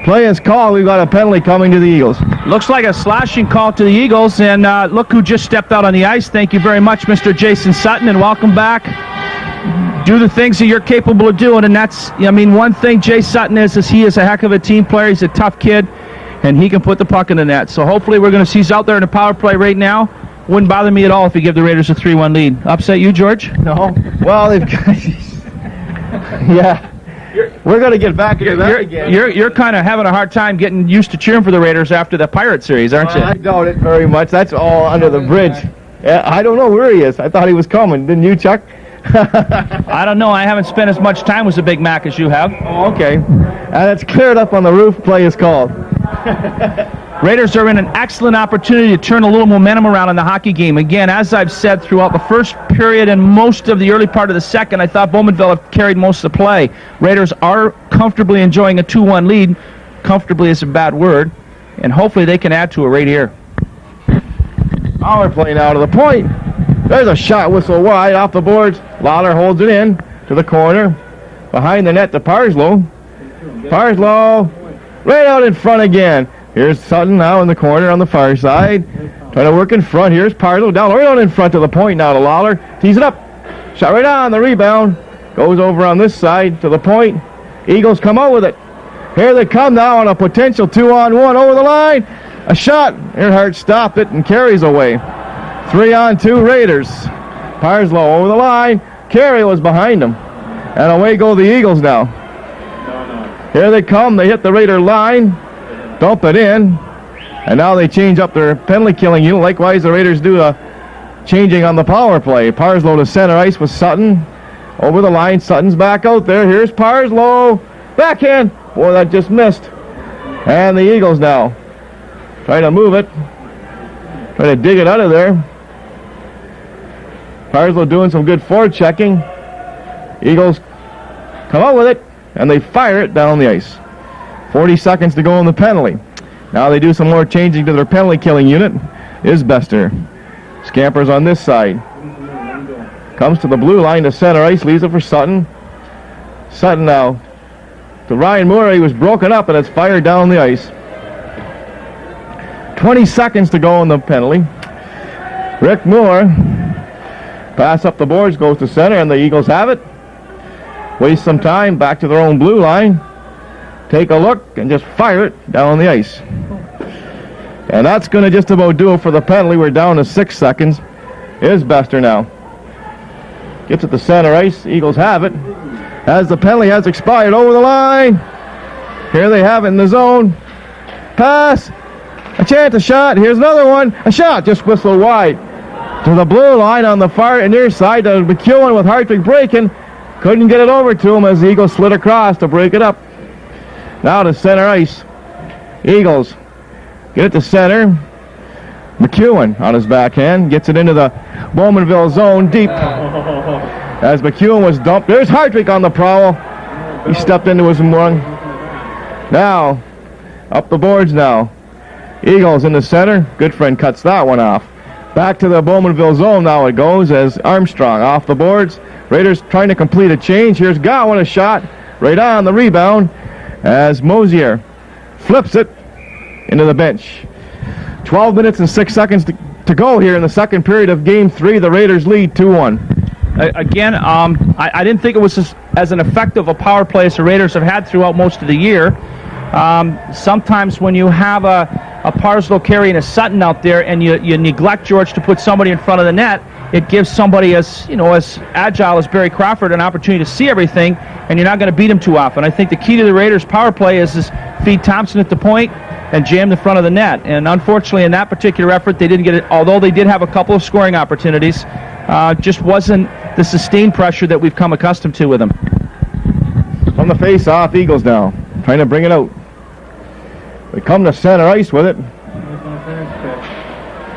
Play is called. We've got a penalty coming to the Eagles. Looks like a slashing call to the Eagles, and look who just stepped out on the ice. Thank you very much, Mr. Jason Sutton, and welcome back. Do the things that you're capable of doing, and that's, one thing Jay Sutton is he is a heck of a team player. He's a tough kid, and he can put the puck in the net. So hopefully we're going to see he's out there in the power play right now. Wouldn't bother me at all if you give the Raiders a 3-1 lead. Upset you, George? No. Well, they've got... yeah. We're going to get back into that again. You're kind of having a hard time getting used to cheering for the Raiders after the Pirate series, aren't you? I doubt it very much. That's all under the bridge. Yeah, I don't know where he is. I thought he was coming. Didn't you, Chuck? I don't know. I haven't spent as much time with the Big Mac as you have. Oh, okay. And it's cleared up on the roof. Play is called. Raiders are in an excellent opportunity to turn a little momentum around in the hockey game. Again, as I've said throughout the first period and most of the early part of the second, I thought Bowmanville have carried most of the play. Raiders are comfortably enjoying a 2-1 lead. Comfortably is a bad word. And hopefully they can add to it right here. Lawler playing out of the point. There's a shot whistle wide off the boards. Lawler holds it in to the corner. Behind the net to Parslow. Parslow right out in front again. Here's Sutton now in the corner on the far side. Trying to work in front. Here's Parslow down right out in front to the point now to Lawler. Tees it up. Shot right on the rebound. Goes over on this side to the point. Eagles come out with it. Here they come now on a potential 2-on-1 over the line. A shot. Earhart stopped it and carries away. 3-on-2 Raiders. Parslow over the line. Carey was behind him. And away go the Eagles now. Here they come. They hit the Raider line. Dump it in. And now they change up their penalty killing unit. Likewise, the Raiders do a changing on the power play. Parslow to center ice with Sutton. Over the line. Sutton's back out there. Here's Parslow. Backhand. Boy, that just missed. And the Eagles now try to move it. Try to dig it out of there. Parslow doing some good forward checking. Eagles come out with it, and they fire it down the ice. 40 seconds to go in the penalty. Now they do some more changing to their penalty killing unit. Isbester scampers on this side. Comes to the blue line to center ice, leaves it for Sutton. Sutton now to Ryan Moore. He was broken up, and it's fired down the ice. 20 seconds to go in the penalty. Rick Moore, pass up the boards, goes to center, and the Eagles have it. Waste some time, back to their own blue line. Take a look, and just fire it down the ice. And that's going to just about do it for the penalty. We're down to 6 seconds. Isbester now gets it to center ice. Eagles have it. As the penalty has expired, over the line. Here they have it in the zone. Pass. A chance, a shot. Here's another one. A shot. Just whistled wide. To the blue line on the far and near side to McEwen with Hartwig breaking. Couldn't get it over to him as the Eagles slid across to break it up. Now to center ice. Eagles get it to center. McEwen on his backhand. Gets it into the Bowmanville zone deep. As McEwen was dumped. There's Hartwig on the prowl. He stepped into his run. Now Up the boards now. Eagles in the center. Goodfriend cuts that one off. Back to the Bowmanville zone now it goes as Armstrong off the boards. Raiders trying to complete a change. Here's Gagne, a shot right on the rebound as Mosier flips it into the bench. 12 minutes and 6 seconds to go here in the second period of Game 3. The Raiders lead 2-1. Again, I didn't think it was as an effective a power play as the Raiders have had throughout most of the year. Sometimes when you have a Parslow Carey and a Sutton out there and you neglect George to put somebody in front of the net, it gives somebody as agile as Barry Crawford an opportunity to see everything, and you're not going to beat him too often. I think the key to the Raiders' power play is feed Thompson at the point and jam the front of the net. And unfortunately, in that particular effort, they didn't get it. Although they did have a couple of scoring opportunities, just wasn't the sustained pressure that we've come accustomed to with them. From the face-off, Eagles now trying to bring it out. They come to center ice with it.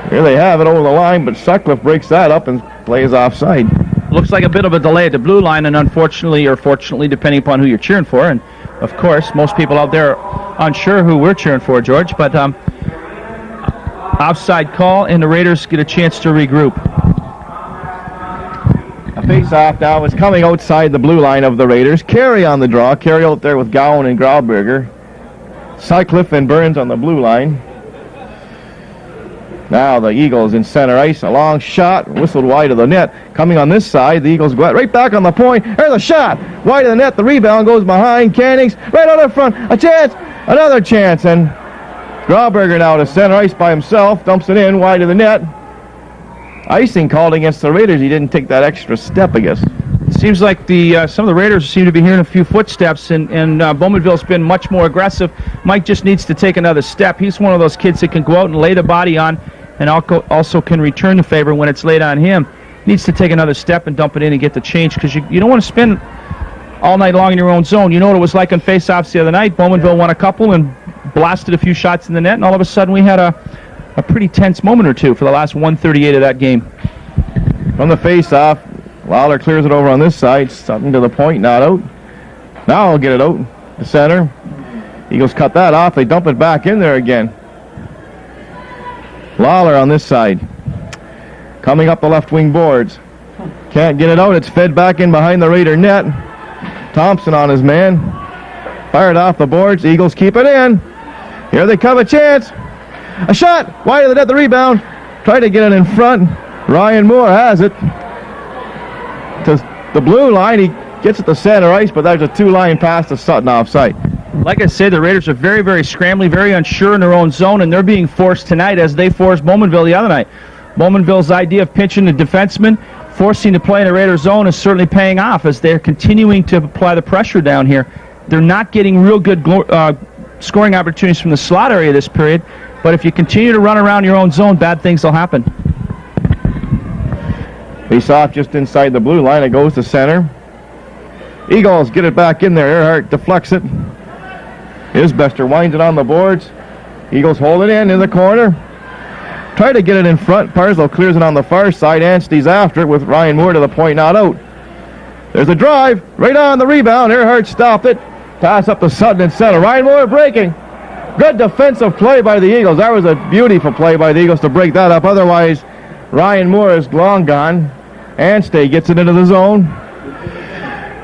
Here they have it over the line, but Sutcliffe breaks that up and plays offside. Looks like a bit of a delay at the blue line, and unfortunately, or fortunately, depending upon who you're cheering for, and of course, most people out there are unsure who we're cheering for, George, but offside call, and the Raiders get a chance to regroup. A face-off now is coming outside the blue line of the Raiders. Carey on the draw. Carey out there with Gowan and Grauberger. Sutcliffe and Burns on the blue line. Now the Eagles in center ice. A long shot, whistled wide of the net. Coming on this side, the Eagles go right back on the point. There's a shot, wide of the net. The rebound goes behind Cannings. Right out in front, a chance, another chance. And Grauberger now to center ice by himself. Dumps it in, wide of the net. Icing called against the Raiders. He didn't take that extra step, I guess. It seems like some of the Raiders seem to be hearing a few footsteps, and Bowmanville's been much more aggressive. Mike just needs to take another step. He's one of those kids that can go out and lay the body on, and also can return the favor when it's laid on him. Needs to take another step and dump it in and get the change, because you don't want to spend all night long in your own zone. You know what it was like on face-offs the other night. Bowmanville won a couple and blasted a few shots in the net, and all of a sudden we had a pretty tense moment or two for the last 1:38 of that game. From the face-off, Lawler clears it over on this side. Sutton to the point, not out. Now he'll get it out. The center. Eagles cut that off. They dump it back in there again. Lawler on this side. Coming up the left wing boards. Can't get it out. It's fed back in behind the Raider net. Thompson on his man. Fired off the boards. Eagles keep it in. Here they come, a chance. A shot. Wide of the net, the rebound. Try to get it in front. Ryan Moore has it. To the blue line. He gets it to center ice, but there's a two-line pass to Sutton offside. Like I said, the Raiders are very, very scrambly, very unsure in their own zone, and they're being forced tonight as they forced Bowmanville the other night. Bowmanville's idea of pinching the defenseman, forcing to play in the Raiders zone is certainly paying off as they're continuing to apply the pressure down here. They're not getting real good scoring opportunities from the slot area this period, but if you continue to run around your own zone, bad things will happen. Face off just inside the blue line. It goes to center. Eagles get it back in there. Earhart deflects it. Isbester winds it on the boards. Eagles hold it in the corner. Try to get it in front. Parslow clears it on the far side. Anstey's after it with Ryan Moore to the point, not out. There's a drive. Right on the rebound. Earhart stopped it. Pass up to Sutton in center. Ryan Moore breaking. Good defensive play by the Eagles. That was a beautiful play by the Eagles to break that up. Otherwise, Ryan Moore is long gone. Anstey gets it into the zone.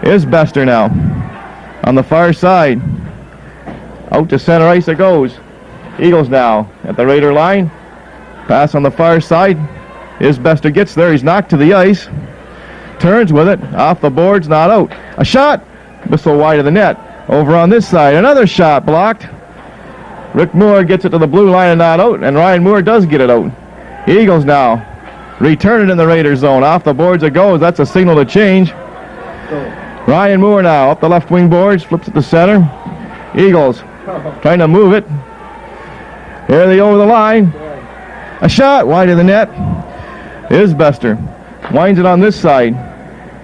Isbester now on the far side. Out to center ice it goes. Eagles now at the Raider line. Pass on the far side. Isbester gets there. He's knocked to the ice. Turns with it. Off the boards, not out. A shot. Whistle wide of the net. Over on this side. Another shot blocked. Rick Moore gets it to the blue line and not out. And Ryan Moore does get it out. Eagles now return it in the Raider zone. Off the boards it goes. That's a signal to change. Ryan Moore now up the left wing boards. Flips it to center. Eagles trying to move it. Here they over the line. A shot wide of the net. Isbester winds it on this side.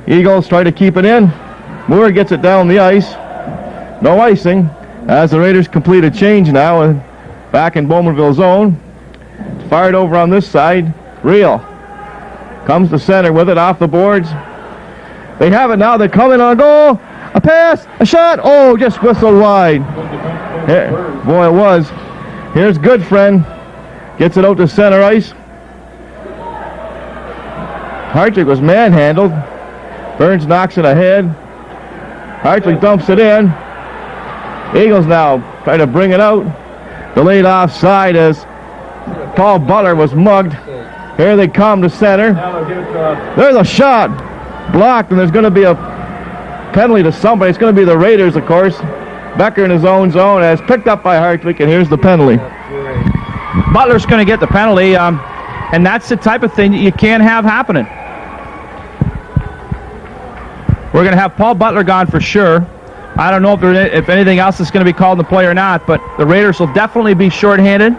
Eagles try to keep it in. Moore gets it down the ice. No icing as the Raiders complete a change now and back in Bowmanville zone. Fired over on this side. Real comes to center with it off the boards. They have it now. They're coming on goal. A pass. A shot. Oh, just whistled wide. Boy, it was. Here's Goodfriend. Gets it out to center ice. Hartwig was manhandled. Burns knocks it ahead. Hartwig dumps it in. Eagles now try to bring it out. Delayed offside as Paul Butler was mugged. Here they come to center. There's a shot. Blocked, and there's going to be a penalty to somebody. It's going to be the Raiders, of course. Becker in his own zone as picked up by Hartwig, and here's the penalty. Butler's going to get the penalty, and that's the type of thing that you can't have happening. We're going to have Paul Butler gone for sure. I don't know if anything else is going to be called in the play or not, but the Raiders will definitely be shorthanded.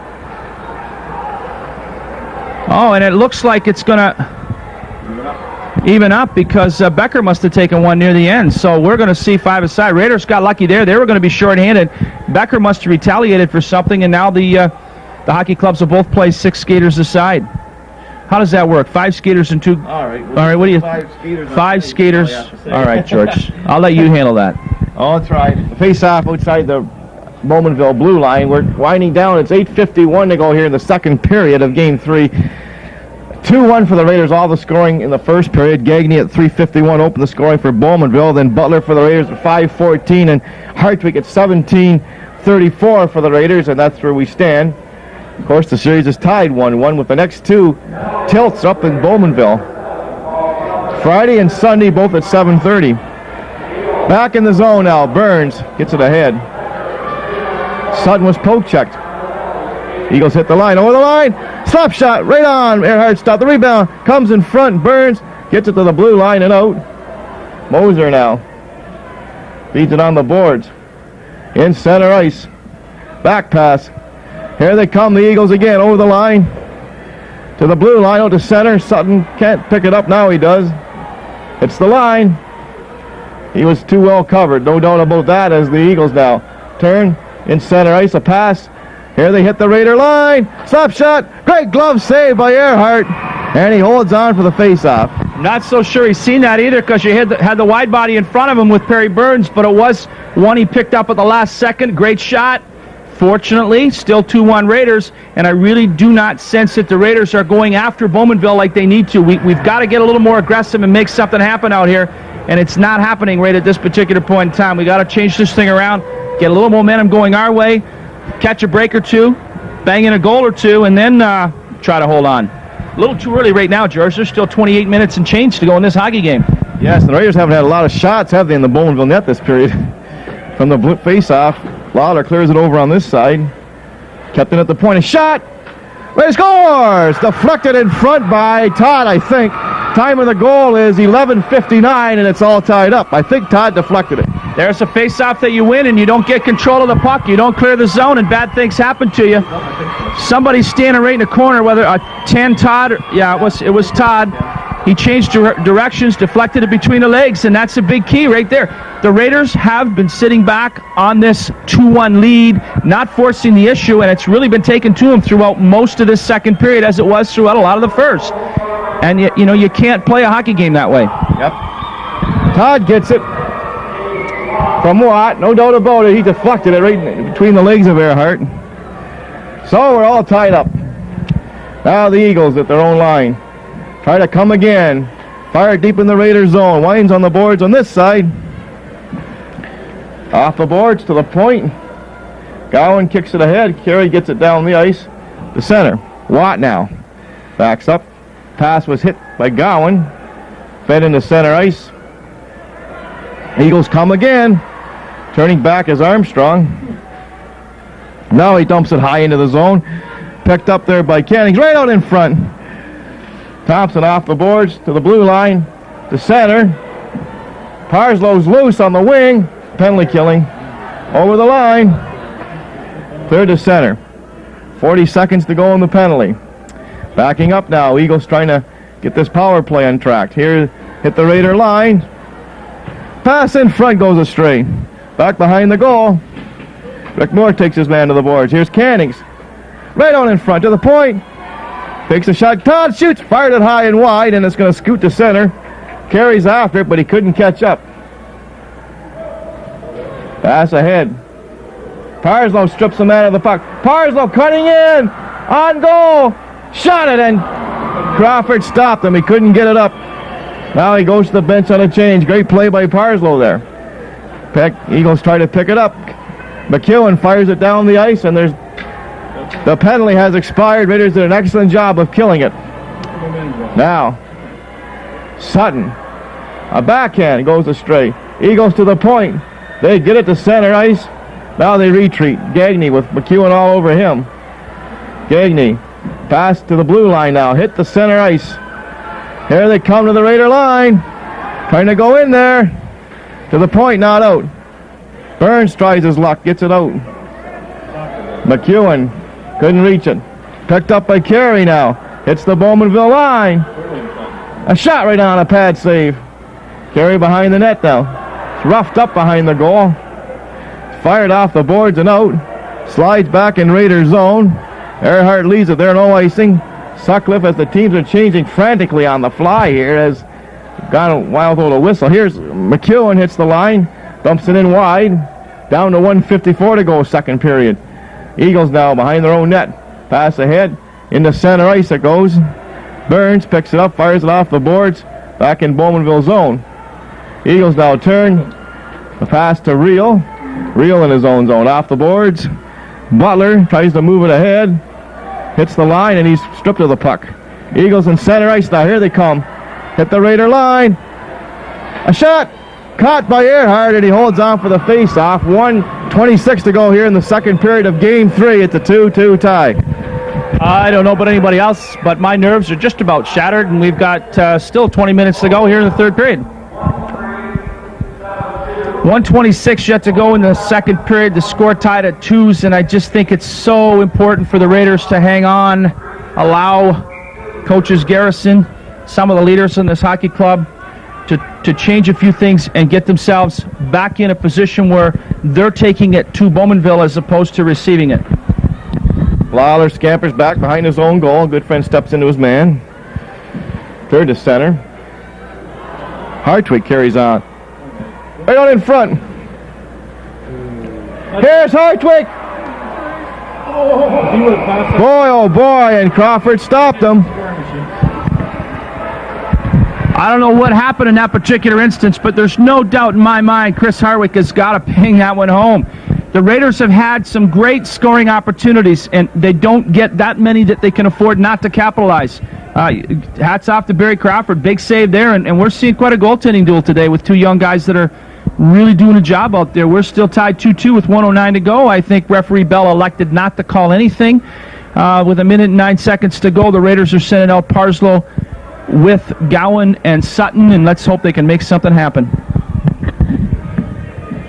Oh, and it looks like it's going to even up because Becker must have taken one near the end. So we're going to see five-a-side. Raiders got lucky there. They were going to be shorthanded. Becker must have retaliated for something, and now the hockey clubs will both play 6 skaters aside. How does that work? 5 skaters and 2. All right. All right. What do you? 5 skaters. All right, George. I'll let you handle that. Oh, that's right. Face-off outside the Bowmanville blue line. We're winding down. It's 8:51 to go here in the second period of Game 3. 2-1 for the Raiders. All the scoring in the first period. Gagne at 3:51 opened the scoring for Bowmanville. Then Butler for the Raiders at 5:14, and Hartwig at 17:34 for the Raiders, and that's where we stand. Of course, the series is tied 1-1 with the next 2 tilts up in Bowmanville. Friday and Sunday both at 7:30. Back in the zone now. Burns gets it ahead. Sutton was poke-checked. Eagles hit the line. Over the line. Slap shot. Right on. Earhart stopped the rebound. Comes in front. Burns gets it to the blue line and out. Moser now. Feeds it on the boards. In center ice. Back pass. Here they come, the Eagles again. Over the line. To the blue line. Out to center. Sutton can't pick it up. Now he does. It's the line. He was too well covered. No doubt about that as the Eagles now turn in center ice. A pass. Here they hit the Raider line. Slap shot. Great glove save by Earhart. And he holds on for the face-off. Not so sure he's seen that either because you had the wide body in front of him with Perry Burns, but it was one he picked up at the last second. Great shot. Fortunately, still 2-1 Raiders, and I really do not sense that the Raiders are going after Bowmanville like they need to. We've got to get a little more aggressive and make something happen out here, and it's not happening right at this particular point in time. We got to change this thing around, get a little momentum going our way, catch a break or two, bang in a goal or two, and then try to hold on. A little too early right now, George. There's still 28 minutes and change to go in this hockey game. Yes, the Raiders haven't had a lot of shots, have they, in the Bowmanville net this period? From the face-off, Lawler clears it over on this side. Kept it at the point. A shot! Raiders scores! Deflected in front by Todd, I think. Time of the goal is 11:59, and it's all tied up. I think Todd deflected it. There's a face-off that you win, and you don't get control of the puck. You don't clear the zone, and bad things happen to you. Somebody's standing right in the corner, whether a 10 Todd, it was Todd. He changed directions, deflected it between the legs, and that's a big key right there. The Raiders have been sitting back on this 2-1 lead, not forcing the issue, and it's really been taken to them throughout most of this second period, as it was throughout a lot of the first. And you can't play a hockey game that way. Yep. Todd gets it from Watt, no doubt about it. He deflected it right between the legs of Earhart. So we're all tied up. Now the Eagles at their own line. Try to come again. Fire deep in the Raiders zone. Wines on the boards on this side. Off the boards to the point. Gowan kicks it ahead. Carey gets it down the ice. The center. Watt now. Backs up. Pass was hit by Gowan. Fed into center ice. Eagles come again. Turning back is Armstrong. Now he dumps it high into the zone. Picked up there by Cannings. Right out in front. Thompson off the boards to the blue line. To center. Parslow's loose on the wing. Penalty killing. Over the line. Clear to center. 40 seconds to go in the penalty. Backing up now. Eagles trying to get this power play on track. Here, hit the Raider line. Pass in front goes astray. Back behind the goal. Rick Moore takes his man to the boards. Here's Cannings. Right on in front to the point. Takes a shot. Todd shoots. Fired it high and wide, and it's going to scoot to center. Carries after it, but he couldn't catch up. Pass ahead. Parslow strips the man of the puck. Parslow cutting in. On goal. Shot it, and Crawford stopped him. He couldn't get it up. Now he goes to the bench on a change. Great play by Parslow there. Eagles try to pick it up. McEwen fires it down the ice, and the penalty has expired. Raiders did an excellent job of killing it. Now, Sutton. A backhand goes astray. Eagles to the point. They get it to center ice. Now they retreat. Gagne with McEwen all over him. Gagne. Pass to the blue line now. Hit the center ice. Here they come to the Raider line. Trying to go in there. To the point, not out. Burns tries his luck. Gets it out. McEwen couldn't reach it. Picked up by Carey now. Hits the Bowmanville line. A shot right on a pad save. Carey behind the net now. It's roughed up behind the goal. Fired off the boards and out. Slides back in Raider zone. Earhart leaves it there, no icing. Sutcliffe, as the teams are changing frantically on the fly here, has got a wild hold of whistle. Here's McEwen, hits the line, dumps it in wide. Down to 1:54 to go, second period. Eagles now behind their own net. Pass ahead, into center ice it goes. Burns picks it up, fires it off the boards, back in Bowmanville zone. Eagles now turn. The pass to Reel. Reel in his own zone, off the boards. Butler tries to move it ahead. Hits the line, and he's stripped of the puck. Eagles in center ice now. Here they come. Hit the Raider line. A shot. Caught by Earhart, and he holds on for the face-off. 1:26 to go here in the second period of Game 3. It's a 2-2 tie. I don't know about anybody else, but my nerves are just about shattered, and we've got still 20 minutes to go here in the third period. 1:26 yet to go in the second period. The score tied at 2s, and I just think it's so important for the Raiders to hang on, allow coaches Garrison, some of the leaders in this hockey club, to change a few things and get themselves back in a position where they're taking it to Bowmanville as opposed to receiving it. Lawler scampers back behind his own goal. Goodfriend steps into his man. Third to center. Hartwig carries on. Right on in front. Here's Hartwig. Boy, oh boy, and Crawford stopped him. I don't know what happened in that particular instance, but there's no doubt in my mind Chris Hartwig has got to ping that one home. The Raiders have had some great scoring opportunities, and they don't get that many that they can afford not to capitalize. Hats off to Barry Crawford. Big save there, and we're seeing quite a goaltending duel today with two young guys that are really doing a job out there. We're still tied 2-2 with 1:09 to go. I think referee Bell elected not to call anything. With 1 minute and 9 seconds to go, the Raiders are sending out Parslow with Gowan and Sutton, and let's hope they can make something happen.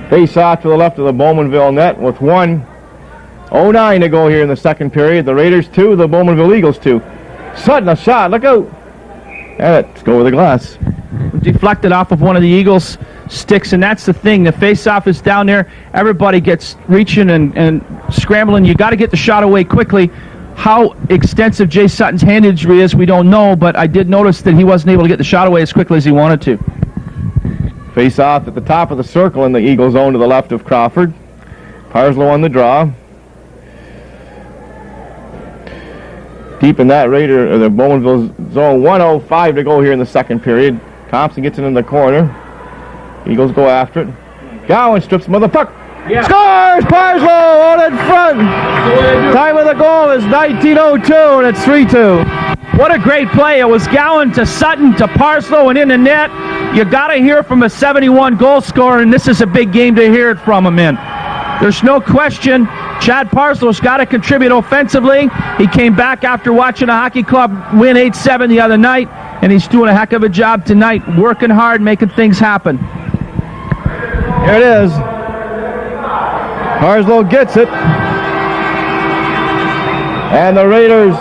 Face off to the left of the Bowmanville net with 1:09 to go here in the second period. The Raiders 2, the Bowmanville Eagles 2. Sutton, a shot, look out. And it's go over the glass. Deflected off of one of the Eagles' sticks, and that's the thing. The face-off is down there. Everybody gets reaching and scrambling. You got to get the shot away quickly. How extensive Jay Sutton's hand injury is, we don't know, but I did notice that he wasn't able to get the shot away as quickly as he wanted to. Face off at the top of the circle in the Eagle zone to the left of Crawford. Parslow on the draw. Deep in that Raider, or the Bowmanville zone, 1:05 to go here in the second period. Thompson gets it in the corner. Eagles go after it. Gowan strips him of the puck. Yeah. Scores! Parslow out in front. Time of the goal is 19:02, and it's 3-2. What a great play. It was Gowan to Sutton to Parslow and in the net. You got to hear from a 71 goal scorer, and this is a big game to hear it from him in. There's no question Chad Parslow's got to contribute offensively. He came back after watching a hockey club win 8-7 the other night, and he's doing a heck of a job tonight, working hard, making things happen. Here it is. Parslow gets it. And the Raiders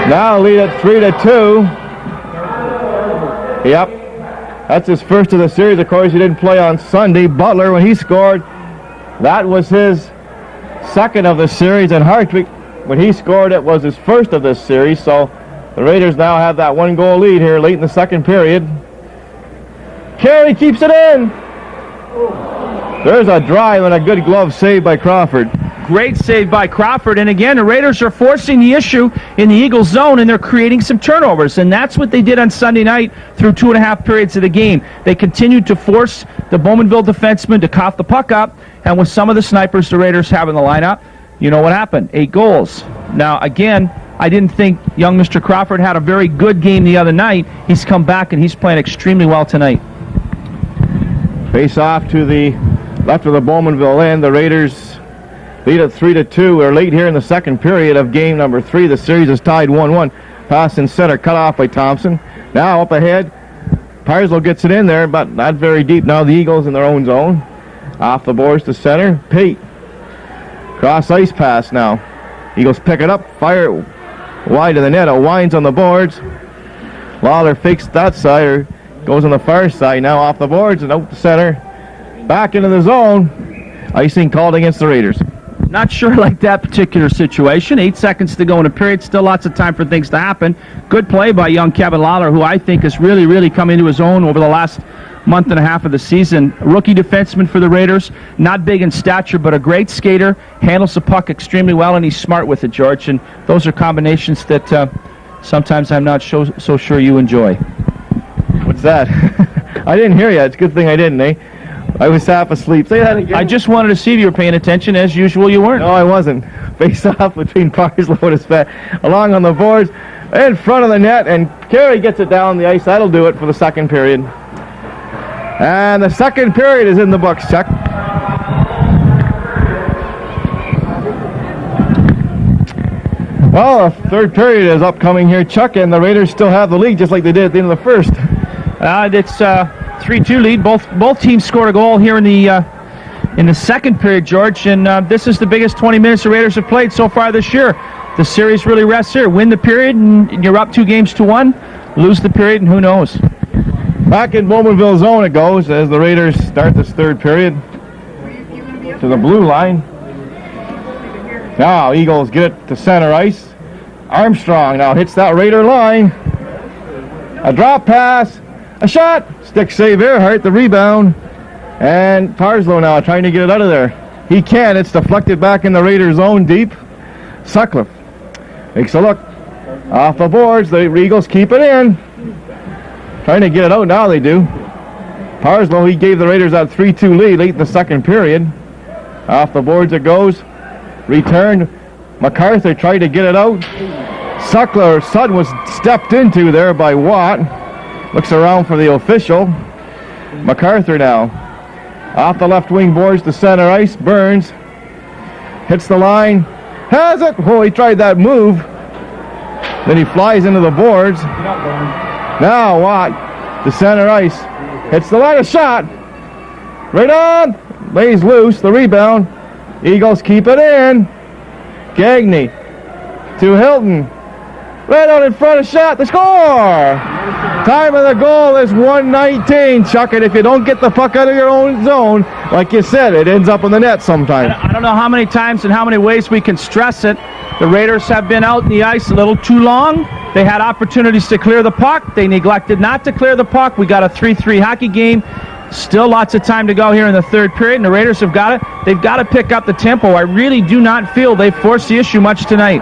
now lead at 3-2. Yep. That's his first of the series. Of course, he didn't play on Sunday. Butler, when he scored, that was his second of the series. And Hartwig, when he scored, it was his first of this series. So the Raiders now have that one-goal lead here late in the second period. Carey keeps it in. There's a drive and a good glove save by Crawford. Great save by Crawford. And again, the Raiders are forcing the issue in the Eagles zone, and they're creating some turnovers. And that's what they did on Sunday night through 2.5 periods of the game. They continued to force the Bowmanville defensemen to cough the puck up. And with some of the snipers the Raiders have in the lineup, you know what happened? 8 goals. Now, again, I didn't think young Mr. Crawford had a very good game the other night. He's come back, and he's playing extremely well tonight. Face off to the left of the Bowmanville end. The Raiders lead at 3-2. We're late here in the second period of game number 3. The series is tied 1-1. Pass in center, cut off by Thompson. Now up ahead, Parslow gets it in there, but not very deep. Now the Eagles in their own zone. Off the boards to center. Pate. Cross ice pass now. Eagles pick it up, fire it wide to the net. It winds on the boards. Lawler fakes that side, or goes on the far side. Now off the boards and out the center. Back into the zone. Icing called against the Raiders. Not sure like that particular situation. 8 seconds to go in a period. Still lots of time for things to happen. Good play by young Kevin Lawler, who I think has really, really come into his own over the last month and a half of the season. Rookie defenseman for the Raiders. Not big in stature, but a great skater. Handles the puck extremely well, and he's smart with it, George. And those are combinations that sometimes I'm not so sure you enjoy. What's that? I didn't hear you. It's a good thing I didn't, eh? I was half asleep. Say that again. I just wanted to see if you were paying attention. As usual, you weren't. No, I wasn't. Face off between Parslow and his bat. Along on the boards, in front of the net, and Carey gets it down the ice. That'll do it for the second period. And the second period is in the books, Chuck. Well, the third period is upcoming here, Chuck, and the Raiders still have the lead just like they did at the end of the first. It's 3-2 lead. Both teams scored a goal here in the second period, George, and this is the biggest 20 minutes the Raiders have played so far this year. The series really rests here. Win the period, and you're up 2-1. Lose the period, and who knows? Back in Bowmanville zone it goes as the Raiders start this third period. To the blue line. Now Eagles get it to center ice. Armstrong now hits that Raider line. A drop pass. A shot. Stick save Earhart, the rebound. And Parslow now trying to get it out of there. He can. It's deflected back in the Raider zone deep. Sutcliffe takes a look. Off the boards. The Eagles keep it in. Trying to get it out now, they do. Parslow, he gave the Raiders that 3-2 lead late in the second period. Off the boards it goes. Returned. McArthur tried to get it out. Sutton was stepped into there by Watt. Looks around for the official. McArthur now. Off the left wing boards to center ice. Burns. Hits the line. Has it. Oh, he tried that move. Then he flies into the boards. Now Watt to center ice. Hits the line, a shot. Right on. Lays loose. The rebound. Eagles keep it in. Gagne to Hilton. Right out in front of shot. The score. Time of the goal is 1:19. Chuck it. If you don't get the puck out of your own zone, like you said, it ends up in the net sometimes. I don't know how many times and how many ways we can stress it. The Raiders have been out in the ice a little too long. They had opportunities to clear the puck. They neglected not to clear the puck. We got a 3-3 hockey game. Still lots of time to go here in the third period, and the Raiders have got it. They've got to pick up the tempo. I really do not feel they've forced the issue much tonight.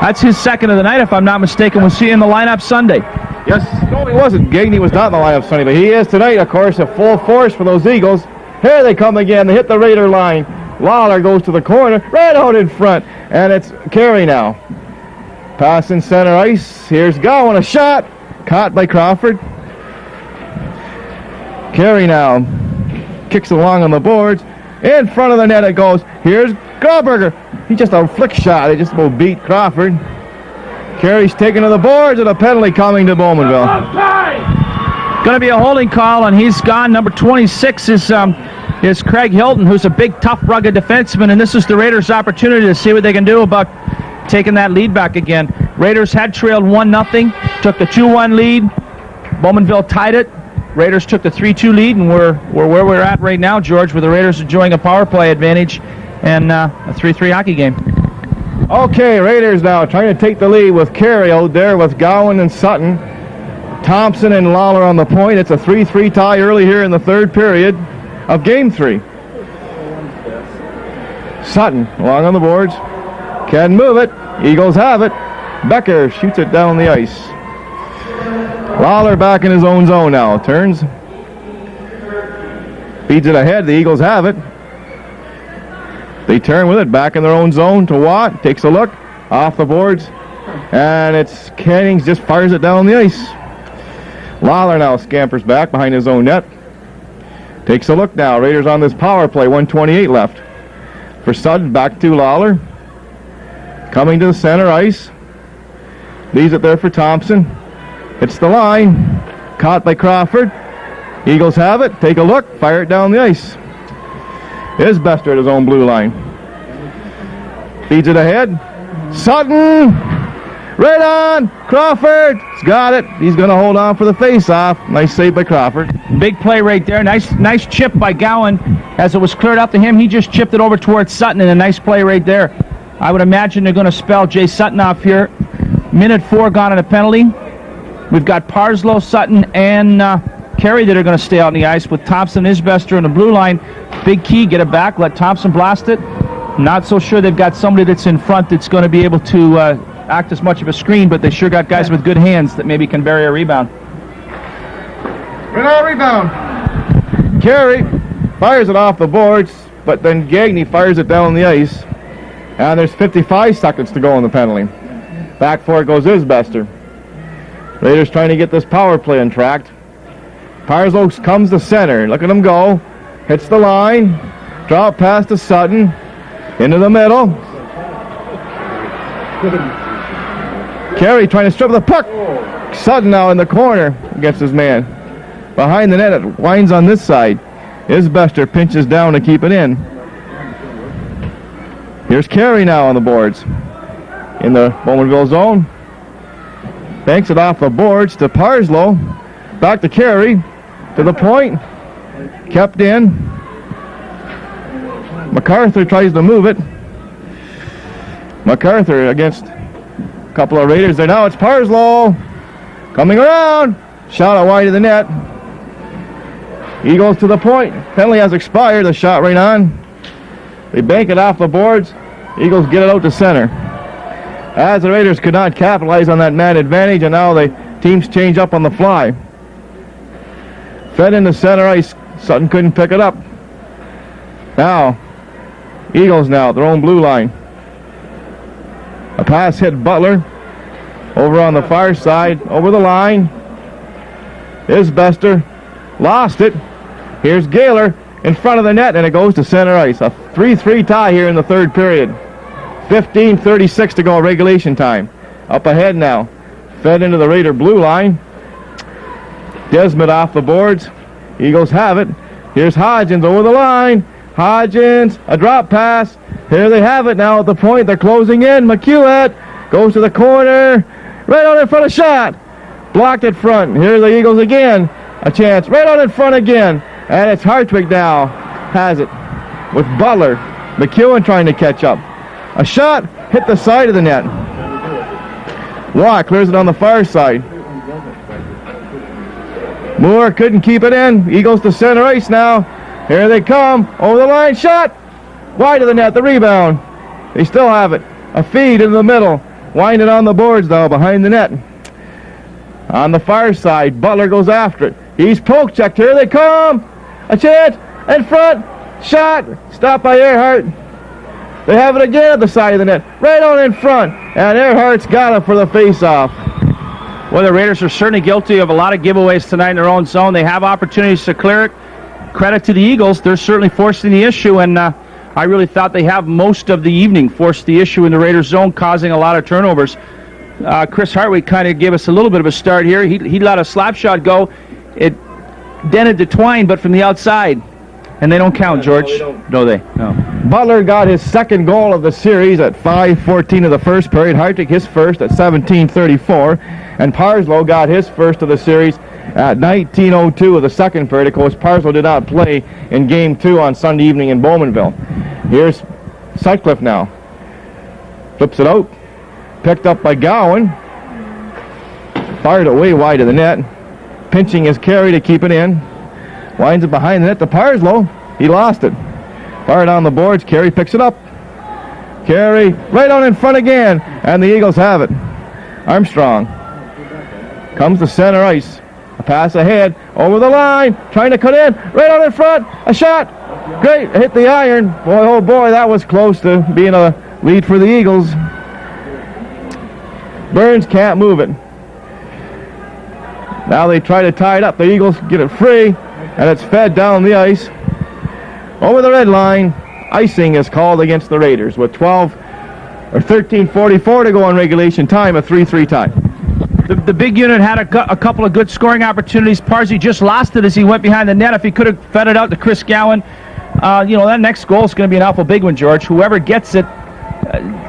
That's his second of the night, if I'm not mistaken. Was he in the lineup Sunday? Yes. No, he wasn't. Gagne was not in the lineup Sunday, but he is tonight, of course, at full force for those Eagles. Here they come again. They hit the Raider line. Lawler goes to the corner, right out in front, and it's Carey now. Pass in center ice. Here's Gowan, a shot. Caught by Crawford. Carey now kicks along on the boards. In front of the net it goes. Here's Grauberger. He just a flick shot. They just about beat Crawford. Carey's taken to the boards and a penalty coming to Bowmanville. Going to be a holding call, and he's gone. Number 26 is Craig Hilton, who's a big, tough, rugged defenseman, and this is the Raiders' opportunity to see what they can do about taking that lead back again. Raiders had trailed 1-0, took the 2-1 lead. Bowmanville tied it. Raiders took the 3-2 lead, and we're where we're at right now, George, with the Raiders enjoying a power play advantage and a 3-3 hockey game. Okay, Raiders now trying to take the lead with Carey out there with Gowan and Sutton. Thompson and Lawler on the point. It's a 3-3 tie early here in the third period of Game 3. Sutton along on the boards. Can move it. Eagles have it. Becker shoots it down the ice. Lawler back in his own zone now. Turns. Feeds it ahead. The Eagles have it. They turn with it back in their own zone to Watt. Takes a look. Off the boards. And it's Cannings just fires it down the ice. Lawler now scampers back behind his own net. Takes a look now. Raiders on this power play. 1:28 left. For Sutton, back to Lawler. Coming to the center ice. Leaves it there for Thompson. Hits the line. Caught by Crawford. Eagles have it. Take a look. Fire it down the ice. Isbester at his own blue line. Feeds it ahead. Sutton. Right on. Crawford. He's got it. He's going to hold on for the face-off. Nice save by Crawford. Big play right there. Nice chip by Gowan. As it was cleared up to him, he just chipped it over towards Sutton, and a nice play right there. I would imagine they're going to spell Jay Sutton off here. Minute 4 gone on a penalty. We've got Parslow, Sutton, and Carey that are going to stay out on the ice with Thompson, Isbester on the blue line. Big key, get it back, let Thompson blast it. Not so sure they've got somebody that's in front that's going to be able to act as much of a screen, but they sure got guys with good hands that maybe can bury a rebound. Rebound. Carey fires it off the boards, but then Gagne fires it down the ice. And there's 55 seconds to go on the penalty. Back for it goes Isbester. Raiders trying to get this power play on track. Parslow comes to center. Look at him go. Hits the line. Drop pass to Sutton. Into the middle. Carey trying to strip the puck. Sutton now in the corner against his man. Behind the net, it winds on this side. Isbester pinches down to keep it in. Here's Carey now on the boards. In the Bowmanville zone. Banks it off the boards to Parslow. Back to Carey. To the point. Kept in. McArthur tries to move it. McArthur against a couple of Raiders there. Now it's Parslow. Coming around. Shot out wide of the net. Eagles to the point. Penalty has expired. The shot right on. They bank it off the boards. Eagles get it out to center. As the Raiders could not capitalize on that man advantage, and now the teams change up on the fly. Fed into center ice. Sutton couldn't pick it up. Now, Eagles now, their own blue line. A pass hit Butler. Over on the far side, over the line. Isbester lost it. Here's Gaylor in front of the net, and it goes to center ice. A 3-3 tie here in the third period. 15:36 to go regulation time. Up ahead now. Fed into the Raider blue line. Desmedt off the boards. Eagles have it. Here's Hodgins over the line. Hodgins, a drop pass. Here they have it now at the point. They're closing in. McEwett goes to the corner. Right on in front of shot. Blocked at front. Here are the Eagles again. A chance. Right on in front again. And it's Hartwig now. Has it. With Butler. McEwen trying to catch up. A shot. Hit the side of the net. Watt clears it on the far side. Moore couldn't keep it in. Eagles to center ice now. Here they come. Over the line. Shot. Wide of the net. The rebound. They still have it. A feed in the middle. Winded on the boards, though, behind the net. On the far side, Butler goes after it. He's poke checked. Here they come. A chance. In front. Shot. Stopped by Earhart. They have it again at the side of the net. Right on in front. And Earhart's got it for the face-off. Well, the Raiders are certainly guilty of a lot of giveaways tonight in their own zone. They have opportunities to clear it. Credit to the Eagles. They're certainly forcing the issue, and I really thought they have most of the evening forced the issue in the Raiders zone, causing a lot of turnovers. Chris Hartwig kind of gave us a little bit of a start here. He let a slap shot go. It dented the twine, but from the outside. And they don't count, George. No, they. No. Butler got his second goal of the series at 5:14 of the first period. Hartwig his first at 17:34. And Parslow got his first of the series at 19:02 of the second period. Of course, Parslow did not play in Game 2 on Sunday evening in Bowmanville. Here's Sutcliffe now. Flips it out. Picked up by Gowan. Fired it way wide of the net. pinching his carry to keep it in. Winds it behind the net to Parslow. He lost it. Far down the boards. Carey picks it up. Carey right on in front again. And the Eagles have it. Armstrong comes to center ice. A pass ahead. Over the line. Trying to cut in. Right on in front. A shot. Great. Hit the iron. Boy, oh boy, that was close to being a lead for the Eagles. Burns can't move it. Now they try to tie it up. The Eagles get it free, and it's fed down the ice. Over the red line, icing is called against the Raiders with 13:44 to go on regulation time, a 3-3 tie. The big unit had a couple of good scoring opportunities. Parsi just lost it as he went behind the net. If he could have fed it out to Chris Gowan, that next goal is going to be an awful big one, George. Whoever gets it,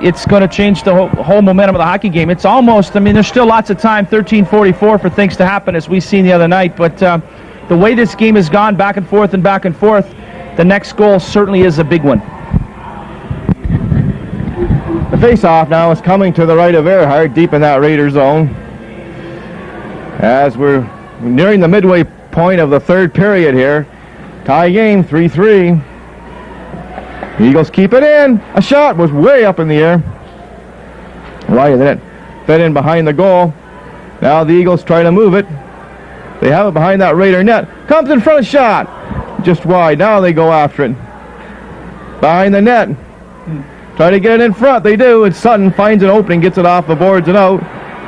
it's going to change the whole momentum of the hockey game. It's almost, there's still lots of time, 13:44 for things to happen as we seen the other night, but the way this game has gone back and forth, the next goal certainly is a big one. The face-off now is coming to the right of Earhart, deep in that Raider zone. As we're nearing the midway point of the third period here. Tie game, 3-3. Eagles keep it in. A shot was way up in the air. Wide of the net. Fed in behind the goal. Now the Eagles try to move it. They have it behind that Raider net. Comes in front of shot. Just wide. Now they go after it. Behind the net. Try to get it in front. They do. And Sutton finds an opening. Gets it off the boards and out.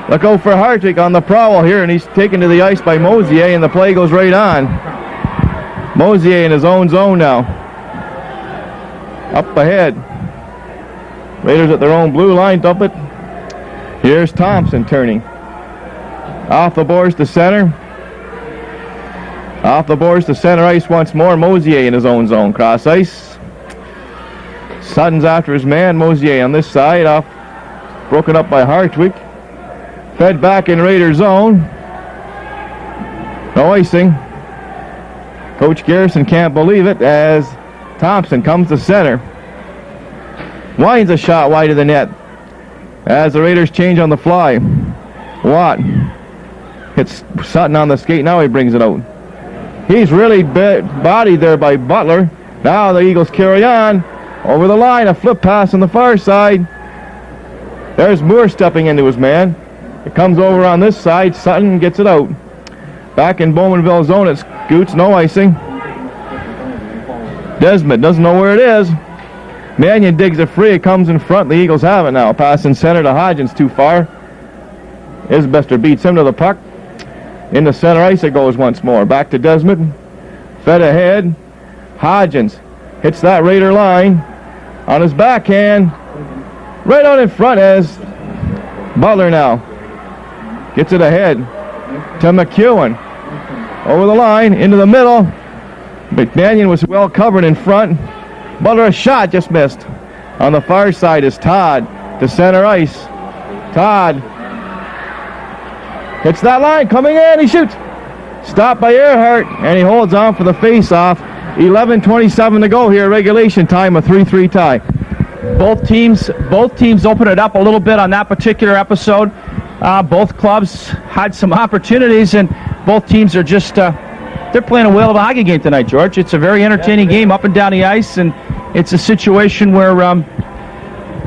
Look out for Hartrick on the prowl here. And he's taken to the ice by Mosier. And the play goes right on. Mosier in his own zone now. Up ahead. Raiders at their own blue line. Dump it. Here's Thompson turning. Off the boards to center. Off the boards to center ice once more. Mosier in his own zone. Cross ice. Sutton's after his man. Mosier on this side. Off. Broken up by Hartwig. Fed back in Raider zone. No icing. Coach Garrison can't believe it as Thompson comes to center. Winds a shot wide of the net. As the Raiders change on the fly. Watt hits Sutton on the skate. Now he brings it out. He's really bodied there by Butler. Now the Eagles carry on. Over the line, a flip pass on the far side. There's Moore stepping into his man. It comes over on this side. Sutton gets it out. Back in Bowmanville zone, it's Scoots, no icing. Desmedt doesn't know where it is. Mannion digs it free. It comes in front. The Eagles have it now. Pass in center to Hodgins, too far. Isbester beats him to the puck. In the center ice it goes once more. Back to Desmedt. Fed ahead. Hodgins hits that Raider line on his backhand. Right on in front as Butler now gets it ahead to McEwen. Over the line, into the middle. McManion was well covered in front. Butler, a shot just missed. On the far side is Todd to center ice. Todd hits that line, coming in, he shoots. Stopped by Earhart, and he holds on for the face-off. 11:27 to go here, regulation time, a 3-3 tie. Both teams opened it up a little bit on that particular episode. Both clubs had some opportunities, and both teams are just they're playing a whale of a hockey game tonight, George. It's a very entertaining game up and down the ice, and it's a situation where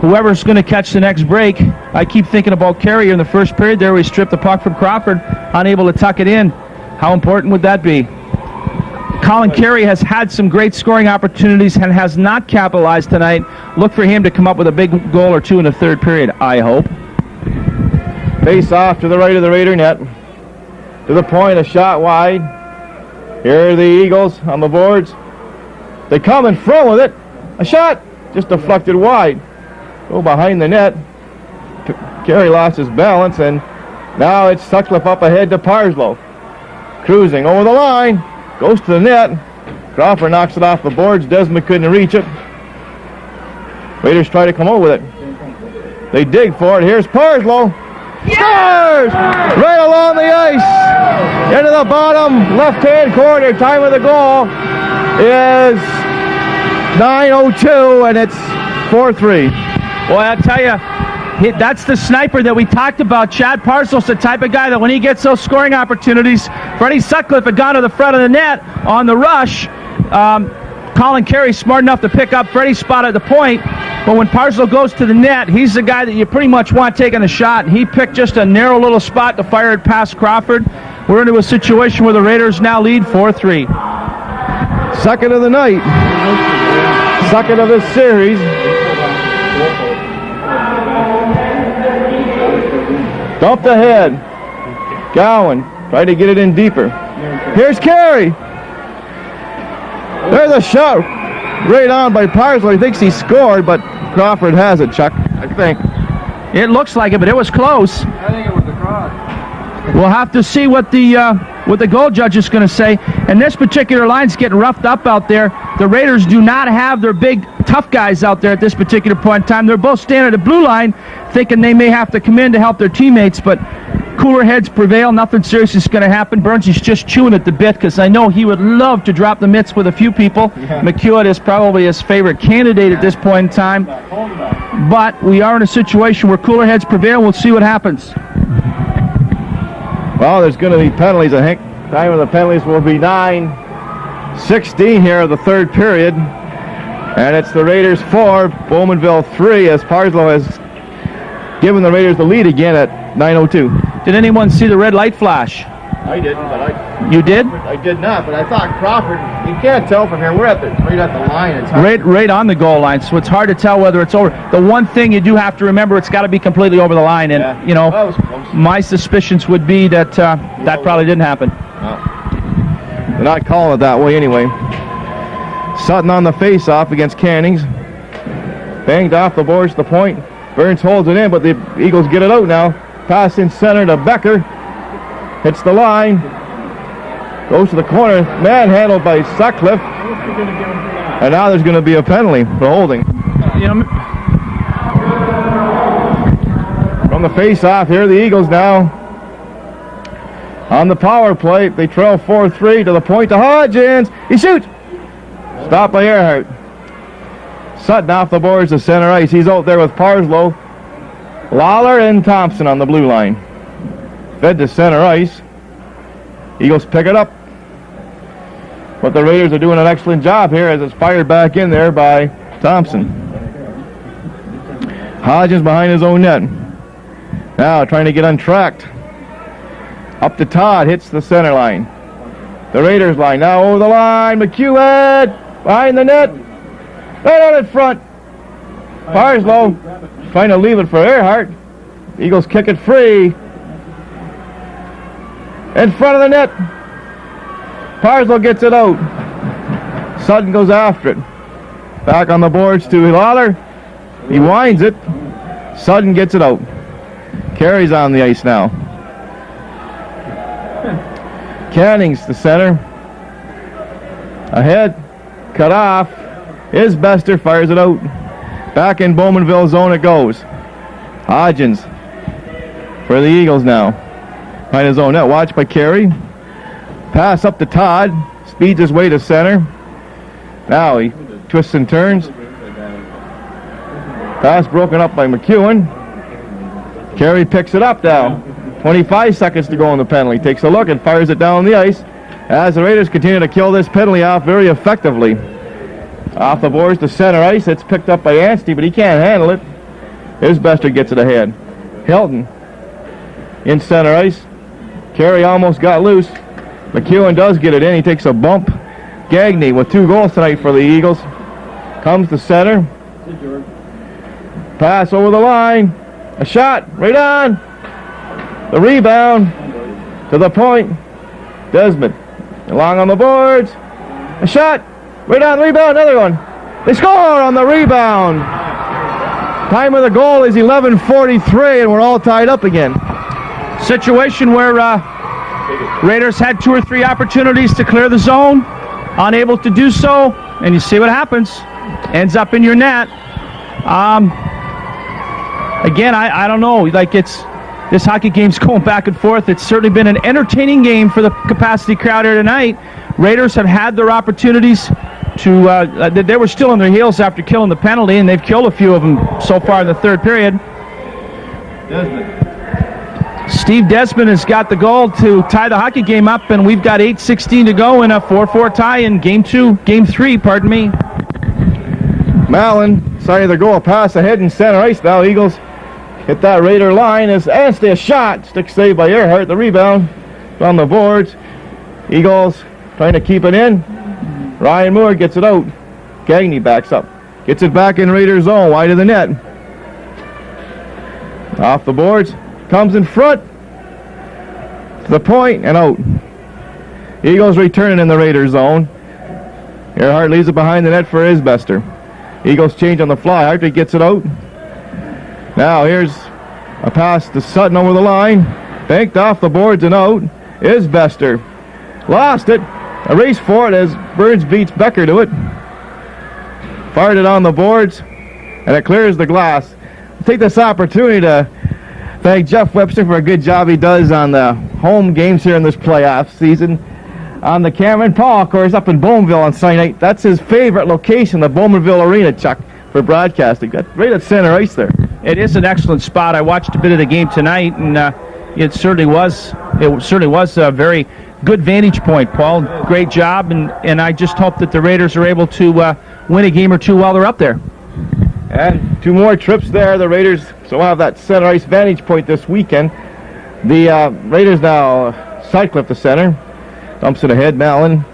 whoever's going to catch the next break. I keep thinking about Carey in the first period there. We stripped the puck from Crawford, unable to tuck it in. How important would that be? Colin Carey has had some great scoring opportunities and has not capitalized tonight. Look for him to come up with a big goal or two in the third period, I hope. Face off to the right of the Raider net. To the point, a shot wide. Here are the Eagles on the boards. They come in front with it. A shot just deflected wide. Go behind the net. Carey lost his balance, and now it's Sutcliffe up ahead to Parslow. Cruising over the line. Goes to the net. Crawford knocks it off the boards. Desmedt couldn't reach it. Raiders try to come over with it. They dig for it. Here's Parslow. Scores! Right along the ice. Into the bottom left-hand corner. Time of the goal is 9:02, and it's 4-3. Boy, I'll tell you, That's the sniper that we talked about. Chad Parcel's the type of guy that when he gets those scoring opportunities, Freddie Sutcliffe had gone to the front of the net on the rush. Colin Carey's smart enough to pick up Freddie's spot at the point, but when Parcel goes to the net, he's the guy that you pretty much want taking a shot. He picked just a narrow little spot to fire it past Crawford. We're into a situation where the Raiders now lead 4-3. Second of the night. Second of this series. Dumped ahead. Gowan trying to get it in deeper. Here's Carey. There's a shot right on by Parsley. He thinks he scored, but Crawford has it, Chuck, I think. It looks like it, but it was close. I think it was the cross. We'll have to see what the goal judge is going to say. And this particular line's getting roughed up out there. The Raiders do not have their big, tough guys out there at this particular point in time. They're both standing at the blue line, thinking they may have to come in to help their teammates, but cooler heads prevail. Nothing serious is going to happen. Burnsy's just chewing at the bit because I know he would love to drop the mitts with a few people. Yeah. McEwen is probably his favorite candidate at this point in time. But we are in a situation where cooler heads prevail. We'll see what happens. Well, there's going to be penalties, I think. Time of the penalties will be 9:16 here of the third period. And it's the Raiders 4, Bowmanville 3, as Parslow has given the Raiders the lead again at 9:02. Did anyone see the red light flash? I didn't, but You did? I did not, but I thought Crawford, you can't tell from here. We're right at the line. It's right on the goal line, so it's hard to tell whether it's over. The one thing you do have to remember, it's got to be completely over the line, and, yeah. you know, my suspicions would be that that probably didn't happen. No. They're not calling it that way anyway. Sutton on the face-off against Cannings. Banged off the boards to the point. Burns holds it in, but the Eagles get it out now. Pass in center to Becker. Hits the line. Goes to the corner. Manhandled by Sutcliffe. And now there's going to be a penalty for holding. From the face-off, here are the Eagles now. On the power play, they trail 4-3 to the point to Hodgins. He shoots. Stopped by Earhart. Sutton off the boards to center ice. He's out there with Parslow, Lawler, and Thompson on the blue line. Fed to center ice. Eagles pick it up. But the Raiders are doing an excellent job here as it's fired back in there by Thompson. Hodgins behind his own net. Now trying to get untracked. Up to Todd, hits the center line. The Raiders line, now over the line. McEwen behind the net. Right on in front. Parslow trying to leave it for Earhart. The Eagles kick it free. In front of the net. Parslow gets it out. Sutton goes after it. Back on the boards to Lawler. He winds it. Sutton gets it out. Carries on the ice now. Cannings, the center. Ahead. Cut off. Isbester fires it out. Back in Bowmanville zone it goes. Hodgins for the Eagles now. Behind his own net. Watched by Carey. Pass up to Todd. Speeds his way to center. Now he twists and turns. Pass broken up by McEwen. Carey picks it up now. 25 seconds to go on the penalty. Takes a look and fires it down the ice as the Raiders continue to kill this penalty off very effectively. Off the boards to center ice. It's picked up by Anstey, but he can't handle it. Isbester gets it ahead. Hilton in center ice. Carey almost got loose. McEwen does get it in. He takes a bump. Gagne with 2 goals tonight for the Eagles. Comes to center. Pass over the line. A shot. Right on. The rebound. To the point. Desmedt. Along on the boards. A shot. Right on. Rebound. Another one. They score on the rebound. Time of the goal is 11:43, and we're all tied up again. Situation where Raiders had 2 or 3 opportunities to clear the zone, unable to do so, and you see what happens. Ends up in your net. Again, I don't know. Like, this hockey game's going back and forth. It's certainly been an entertaining game for the capacity crowd here tonight. Raiders have had their opportunities to. They were still on their heels after killing the penalty, and they've killed a few of them so far in the third period. Steve Desmedt has got the goal to tie the hockey game up, and we've got 8:16 to go in a 4-4 tie in Game 3, pardon me. Mallon, side of the goal, pass ahead in center ice now. Eagles hit that Raider line as Anstey a shot. Stick saved by Earhart. The rebound on the boards. Eagles trying to keep it in. Ryan Moore gets it out. Gagne backs up. Gets it back in Raider zone, wide of the net. Off the boards. Comes in front. To the point and out. Eagles returning in the Raider zone. Earhart leaves it behind the net for Isbester. Eagles change on the fly. Hartley gets it out. Now here's a pass to Sutton over the line. Banked off the boards and out. Isbester lost it. A race for it as Burns beats Becker to it. Fired it on the boards, and it clears the glass. I'll take this opportunity to thank Jeff Webster for a good job he does on the home games here in this playoff season. On the Cameron Paul, of course, up in Bowmanville on Sunday night. That's his favorite location, the Bowmanville Arena, Chuck, for broadcasting. That's right at center ice there. It is an excellent spot. I watched a bit of the game tonight, and it certainly was a very good vantage point, Paul. Great job, and I just hope that the Raiders are able to win a game or two while they're up there. And 2 more trips there. The Raiders will have that center ice vantage point this weekend. The Raiders now Sutcliffe the center. Dumps it ahead, Mallon.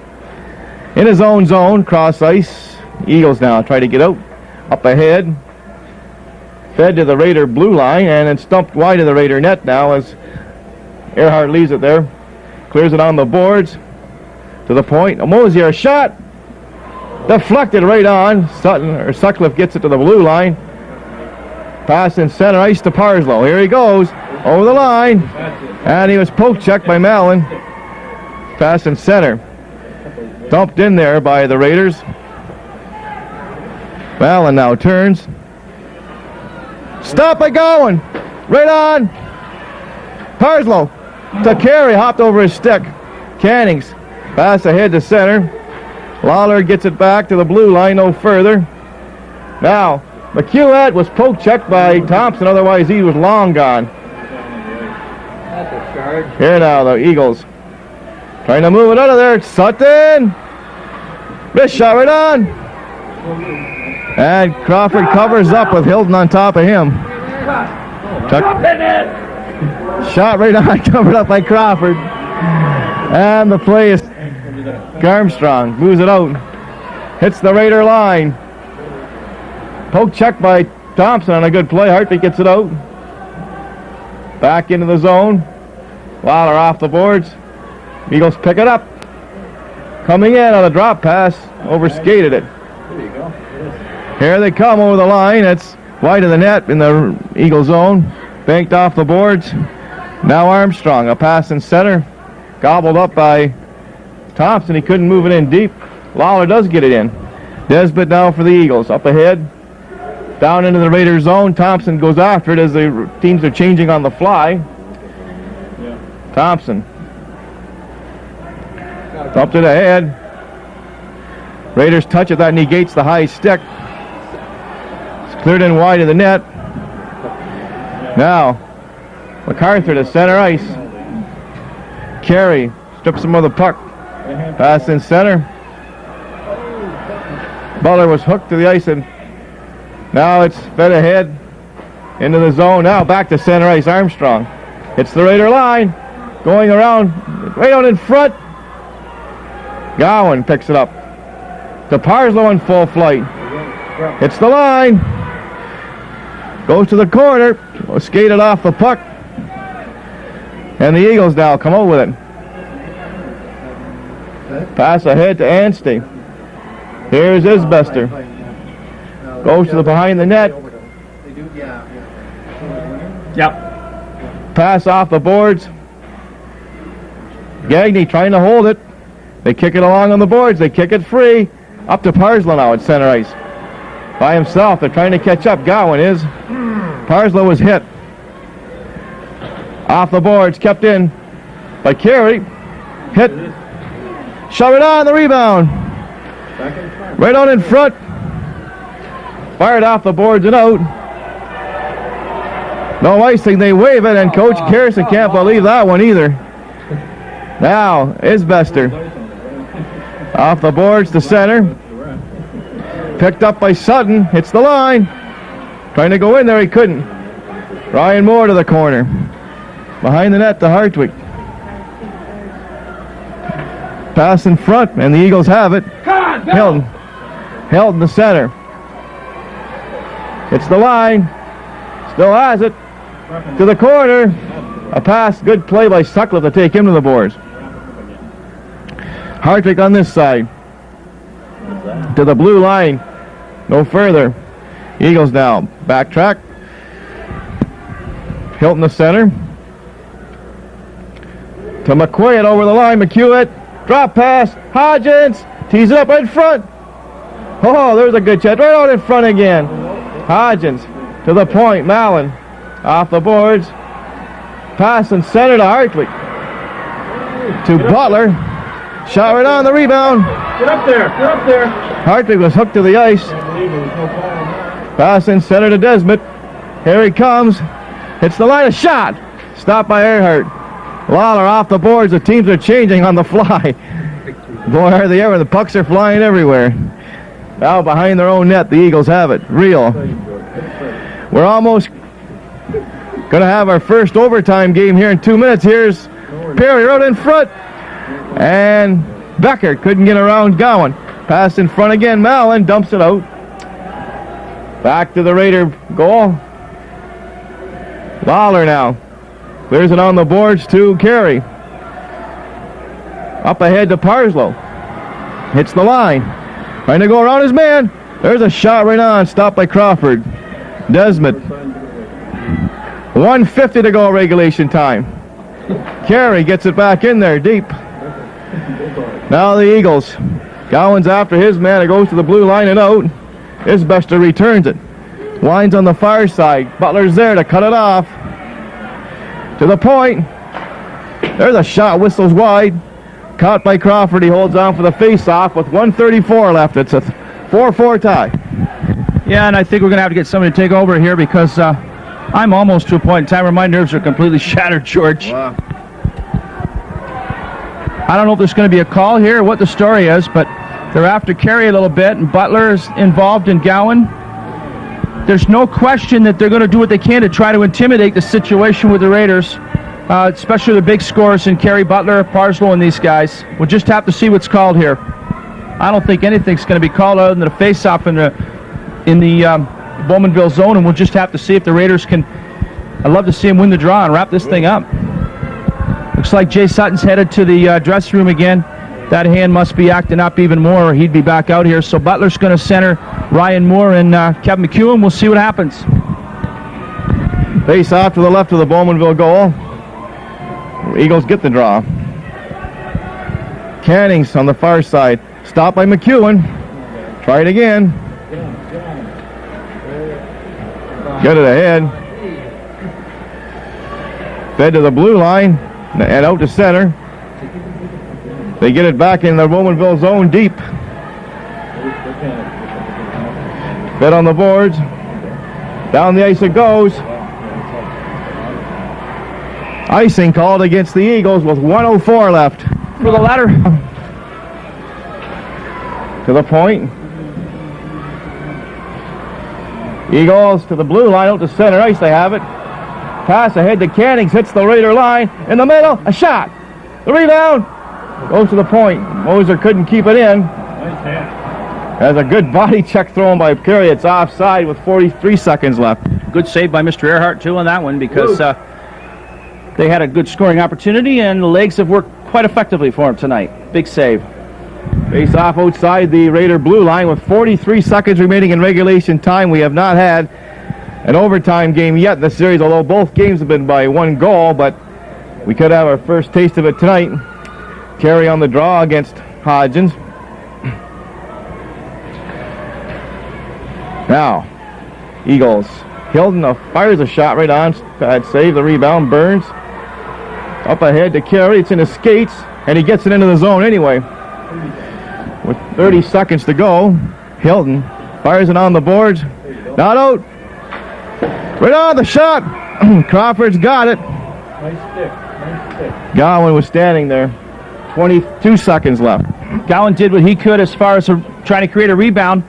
In his own zone, cross ice. Eagles now try to get out. Up ahead. Fed to the Raider blue line, and then stumped wide of the Raider net now as Earhart leaves it there. Clears it on the boards. To the point. Mosier, a shot. Deflected right on. Sutcliffe gets it to the blue line. Pass in center ice to Parslow. Here he goes. Over the line. And he was poke checked by Mallon. Pass in center. Dumped in there by the Raiders. Mallon now turns. Stop it going. Right on. Parslow to Carey. Hopped over his stick. Cannings. Pass ahead to center. Lawler gets it back to the blue line no further. Now, McHugh was poke checked by Thompson. Otherwise, he was long gone. That's a charge. Here now, the Eagles. Trying to move it out of there. Sutton. Wrist shot right on. And Crawford covers up with Hilton on top of him. Shot right on, covered up by Crawford. And the play is Armstrong. Moves it out. Hits the Raider line. Poke check by Thompson on a good play. Hartbeat gets it out. Back into the zone. Lawler off the boards. Eagles pick it up. Coming in on a drop pass. Overskated it. Here they come over the line. It's wide of the net in the Eagle zone. Banked off the boards. Now Armstrong. A pass in center. Gobbled up by Thompson. He couldn't move it in deep. Lawler does get it in. Desmedt now for the Eagles. Up ahead. Down into the Raiders zone. Thompson goes after it as the teams are changing on the fly. Thompson. Dumped it ahead. Raiders touch it. That negates the high stick. It's cleared in wide of the net. Now, McArthur to center ice. Carey strips him of the puck. Pass in center. Butler was hooked to the ice, and now it's fed ahead into the zone. Now back to center ice. Armstrong. It's the Raider line. Going around, right out in front. Gowan picks it up. To Parslow in full flight. Hits the line. Goes to the corner. Skated off the puck. And the Eagles now come out with it. Pass ahead to Anstey. Here's Isbester. Goes to the behind the net. Yep. Pass off the boards. Gagne trying to hold it. They kick it along on the boards. They kick it free. Up to Parslow now at center ice. By himself. They're trying to catch up. Gowan is. Parslow was hit. Off the boards. Kept in by Carey. Hit. Shove it on the rebound. Right on in front. Fired off the boards and out. No icing, they wave it, and Coach Carson can't believe that one either. Now, Isbester. Off the boards to center. Picked up by Sutton. Hits the line. Trying to go in there, he couldn't. Ryan Moore to the corner. Behind the net to Hartwig. Pass in front, and the Eagles have it. Hilton. Held in the center. Hits the line. Still has it. To the corner. A pass. Good play by Sutcliffe to take him to the boards. Hartwig on this side. To the blue line. No further. Eagles now. Backtrack. Hilton the center. To McQuaid over the line. McHugh. Drop pass. Hodgins. Tees it up in front. Oh, there's a good catch. Right out in front again. Hodgins to the point. Mallon off the boards. Pass and center to Hartwig. To Butler. Shot right on the rebound. Get up there. Get up there. Hartwig was hooked to the ice. Pass in center to Desmedt. Here he comes. Hits the line. A shot. Stopped by Earhart. Lawler off the boards. The teams are changing on the fly. Boy, are they ever. The pucks are flying everywhere. Now behind their own net, the Eagles have it. Real. We're almost going to have our first overtime game here in 2 minutes. Here's Perry right in front. And Becker couldn't get around Gowan. Pass in front again. Mallon dumps it out. Back to the Raider goal. Lawler now. Clears it on the boards to Carey. Up ahead to Parslow. Hits the line. Trying to go around his man. There's a shot right on. Stopped by Crawford. Desmedt. 1:50 to go regulation time. Carey gets it back in there deep. Now the Eagles. Gowan's after his man. It goes to the blue line and out. Isbester returns it. Winds on the far side. Butler's there to cut it off. To the point. There's a shot. Whistles wide. Caught by Crawford. He holds on for the face-off with 1:34 left. It's a 4-4 tie. Yeah, and I think we're going to have to get somebody to take over here because I'm almost to a point in time where my nerves are completely shattered, George. Wow. I don't know if there's going to be a call here or what the story is, but they're after Carey a little bit, and Butler is involved in Gowan. There's no question that they're going to do what they can to try to intimidate the situation with the Raiders, especially the big scorers in Carey, Butler, Parslow, and these guys. We'll just have to see what's called here. I don't think anything's going to be called other than a face-off in the Bowmanville zone, and we'll just have to see if the Raiders can. I'd love to see them win the draw and wrap this thing up. Looks like Jay Sutton's headed to the dressing room again. That hand must be acting up even more, or he'd be back out here. So Butler's going to center Ryan Moore and Kevin McEwen. We'll see what happens. Face off to the left of the Bowmanville goal. Eagles get the draw. Cannings on the far side. Stopped by McEwen. Try it again. Get it ahead. Fed to the blue line and out to center. They get it back in the Bowmanville zone deep. Fed on the boards. Down the ice it goes. Icing called against the Eagles with 1:04 left. For the latter. To the point. Eagles to the blue line, out to center ice. They have it. Pass ahead to Cannings. Hits the Raider line. In the middle. A shot. The rebound. Goes to the point. Moser couldn't keep it in. Has a good body check thrown by Carey. It's offside with 43 seconds left. Good save by Mr. Earhart, too, on that one because they had a good scoring opportunity, and the legs have worked quite effectively for him tonight. Big save. Face off outside the Raider blue line with 43 seconds remaining in regulation time. We have not had an overtime game yet in the series, although both games have been by one goal, but we could have our first taste of it tonight. Carey on the draw against Hodgins. Now, Eagles. Hilton fires a shot right on. Bad save. The rebound. Burns. Up ahead to Carey. It's in his skates, and he gets it into the zone anyway. With 30 seconds to go, Hilton fires it on the boards. Not out. Right on the shot. Crawford's got it. Nice stick. Nice stick. Gagne was standing there. 22 seconds left. Gowan did what he could as far as trying to create a rebound.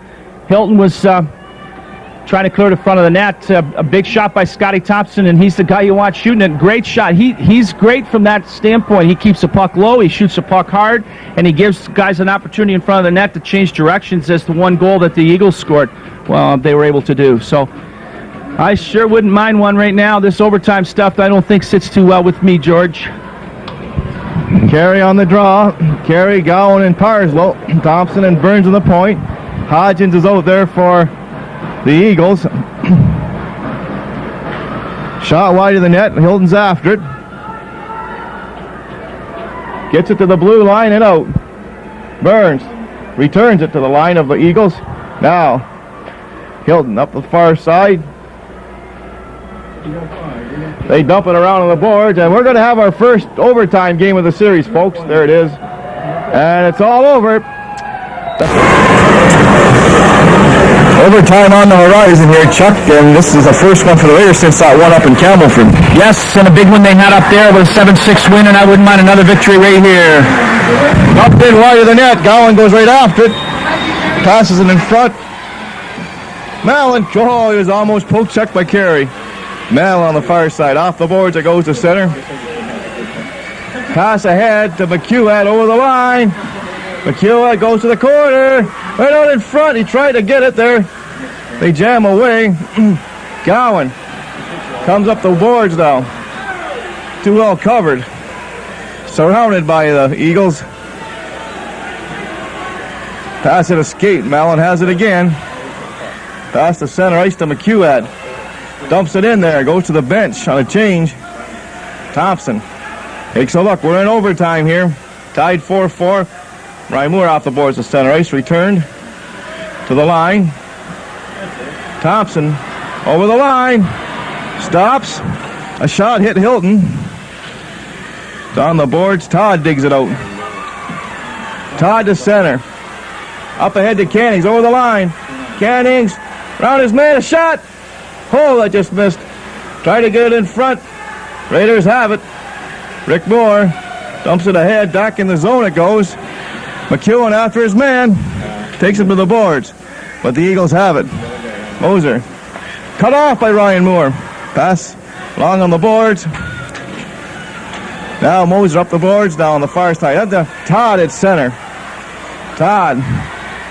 Hilton was trying to clear the front of the net. A big shot by Scotty Thompson, and he's the guy you want shooting it. Great shot. He's great from that standpoint. He keeps the puck low, he shoots the puck hard, and he gives guys an opportunity in front of the net to change directions, as the one goal that the Eagles scored, well, they were able to do. So I sure wouldn't mind one right now. This overtime stuff I don't think sits too well with me, George. Carey on the draw. Carey, Gowan, and Parslow. Thompson and Burns on the point. Hodgins is out there for the Eagles. Shot wide of the net. Hilton's after it. Gets it to the blue line and out. Burns returns it to the line of the Eagles. Now, Hilton up the far side. They dump it around on the boards, and we're going to have our first overtime game of the series, folks. There it is. And it's all over. Overtime on the horizon here, Chuck, and this is the first one for the Raiders since that one up in Campbellford. Yes, and a big one they had up there with a 7-6 win, and I wouldn't mind another victory right here. Dumped in wide of the net. Gowan goes right after it. Passes it in front. Mallon, oh, he was almost poke checked by Carey. Mallon on the far side. Off the boards, it goes to center. Pass ahead to McEwett over the line. McEwett goes to the corner. Right out in front. He tried to get it there. They jam away. Gowan comes up the boards now. Too well covered. Surrounded by the Eagles. Pass it escaped. Mallon has it again. Pass the center ice to McEwett. Dumps it in there. Goes to the bench on a change. Thompson takes a look. We're in overtime here. Tied 4-4. Ryan Moore off the boards to center ice. Returned to the line. Thompson over the line. Stops. A shot hit Hilton. It's on the boards. Todd digs it out. Todd to center. Up ahead to Cannings. Over the line. Cannings. Round his man. A shot. Oh, that just missed. Try to get it in front. Raiders have it. Rick Moore dumps it ahead. Back in the zone it goes. McEwen after his man. Takes him to the boards. But the Eagles have it. Moser. Cut off by Ryan Moore. Pass long on the boards. Now Moser up the boards. Now on the far side. Todd at center. Todd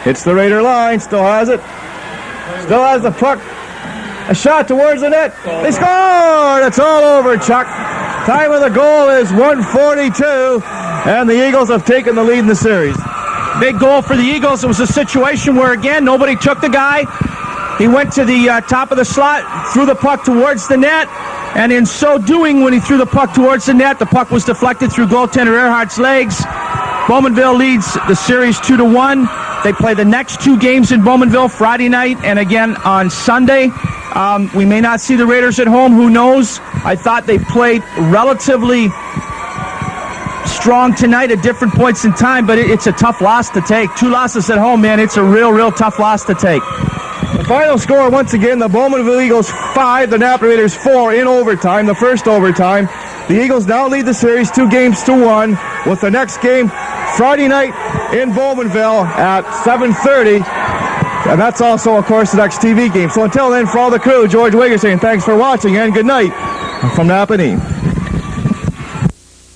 hits the Raider line. Still has it. Still has the puck. A shot towards the net. They scored! It's all over, Chuck. Time of the goal is 1:42, and the Eagles have taken the lead in the series. Big goal for the Eagles. It was a situation where, again, nobody took the guy. He went to the top of the slot, threw the puck towards the net, and in so doing, when he threw the puck towards the net, the puck was deflected through goaltender Earhart's legs. Bowmanville leads the series 2-1. They play the next two games in Bowmanville, Friday night and again on Sunday. We may not see the Raiders at home. Who knows? I thought they played relatively strong tonight at different points in time, but it's a tough loss to take. 2 losses at home, man. It's a real tough loss to take. The final score, once again, the Bowmanville Eagles 5, the Napa Raiders 4 in overtime, the first overtime. The Eagles now lead the series 2-1 with the next game Friday night in Bowmanville at 7:30. And that's also, of course, the next TV game. So until then, for all the crew, George Wigger saying thanks for watching and good night from Napanee.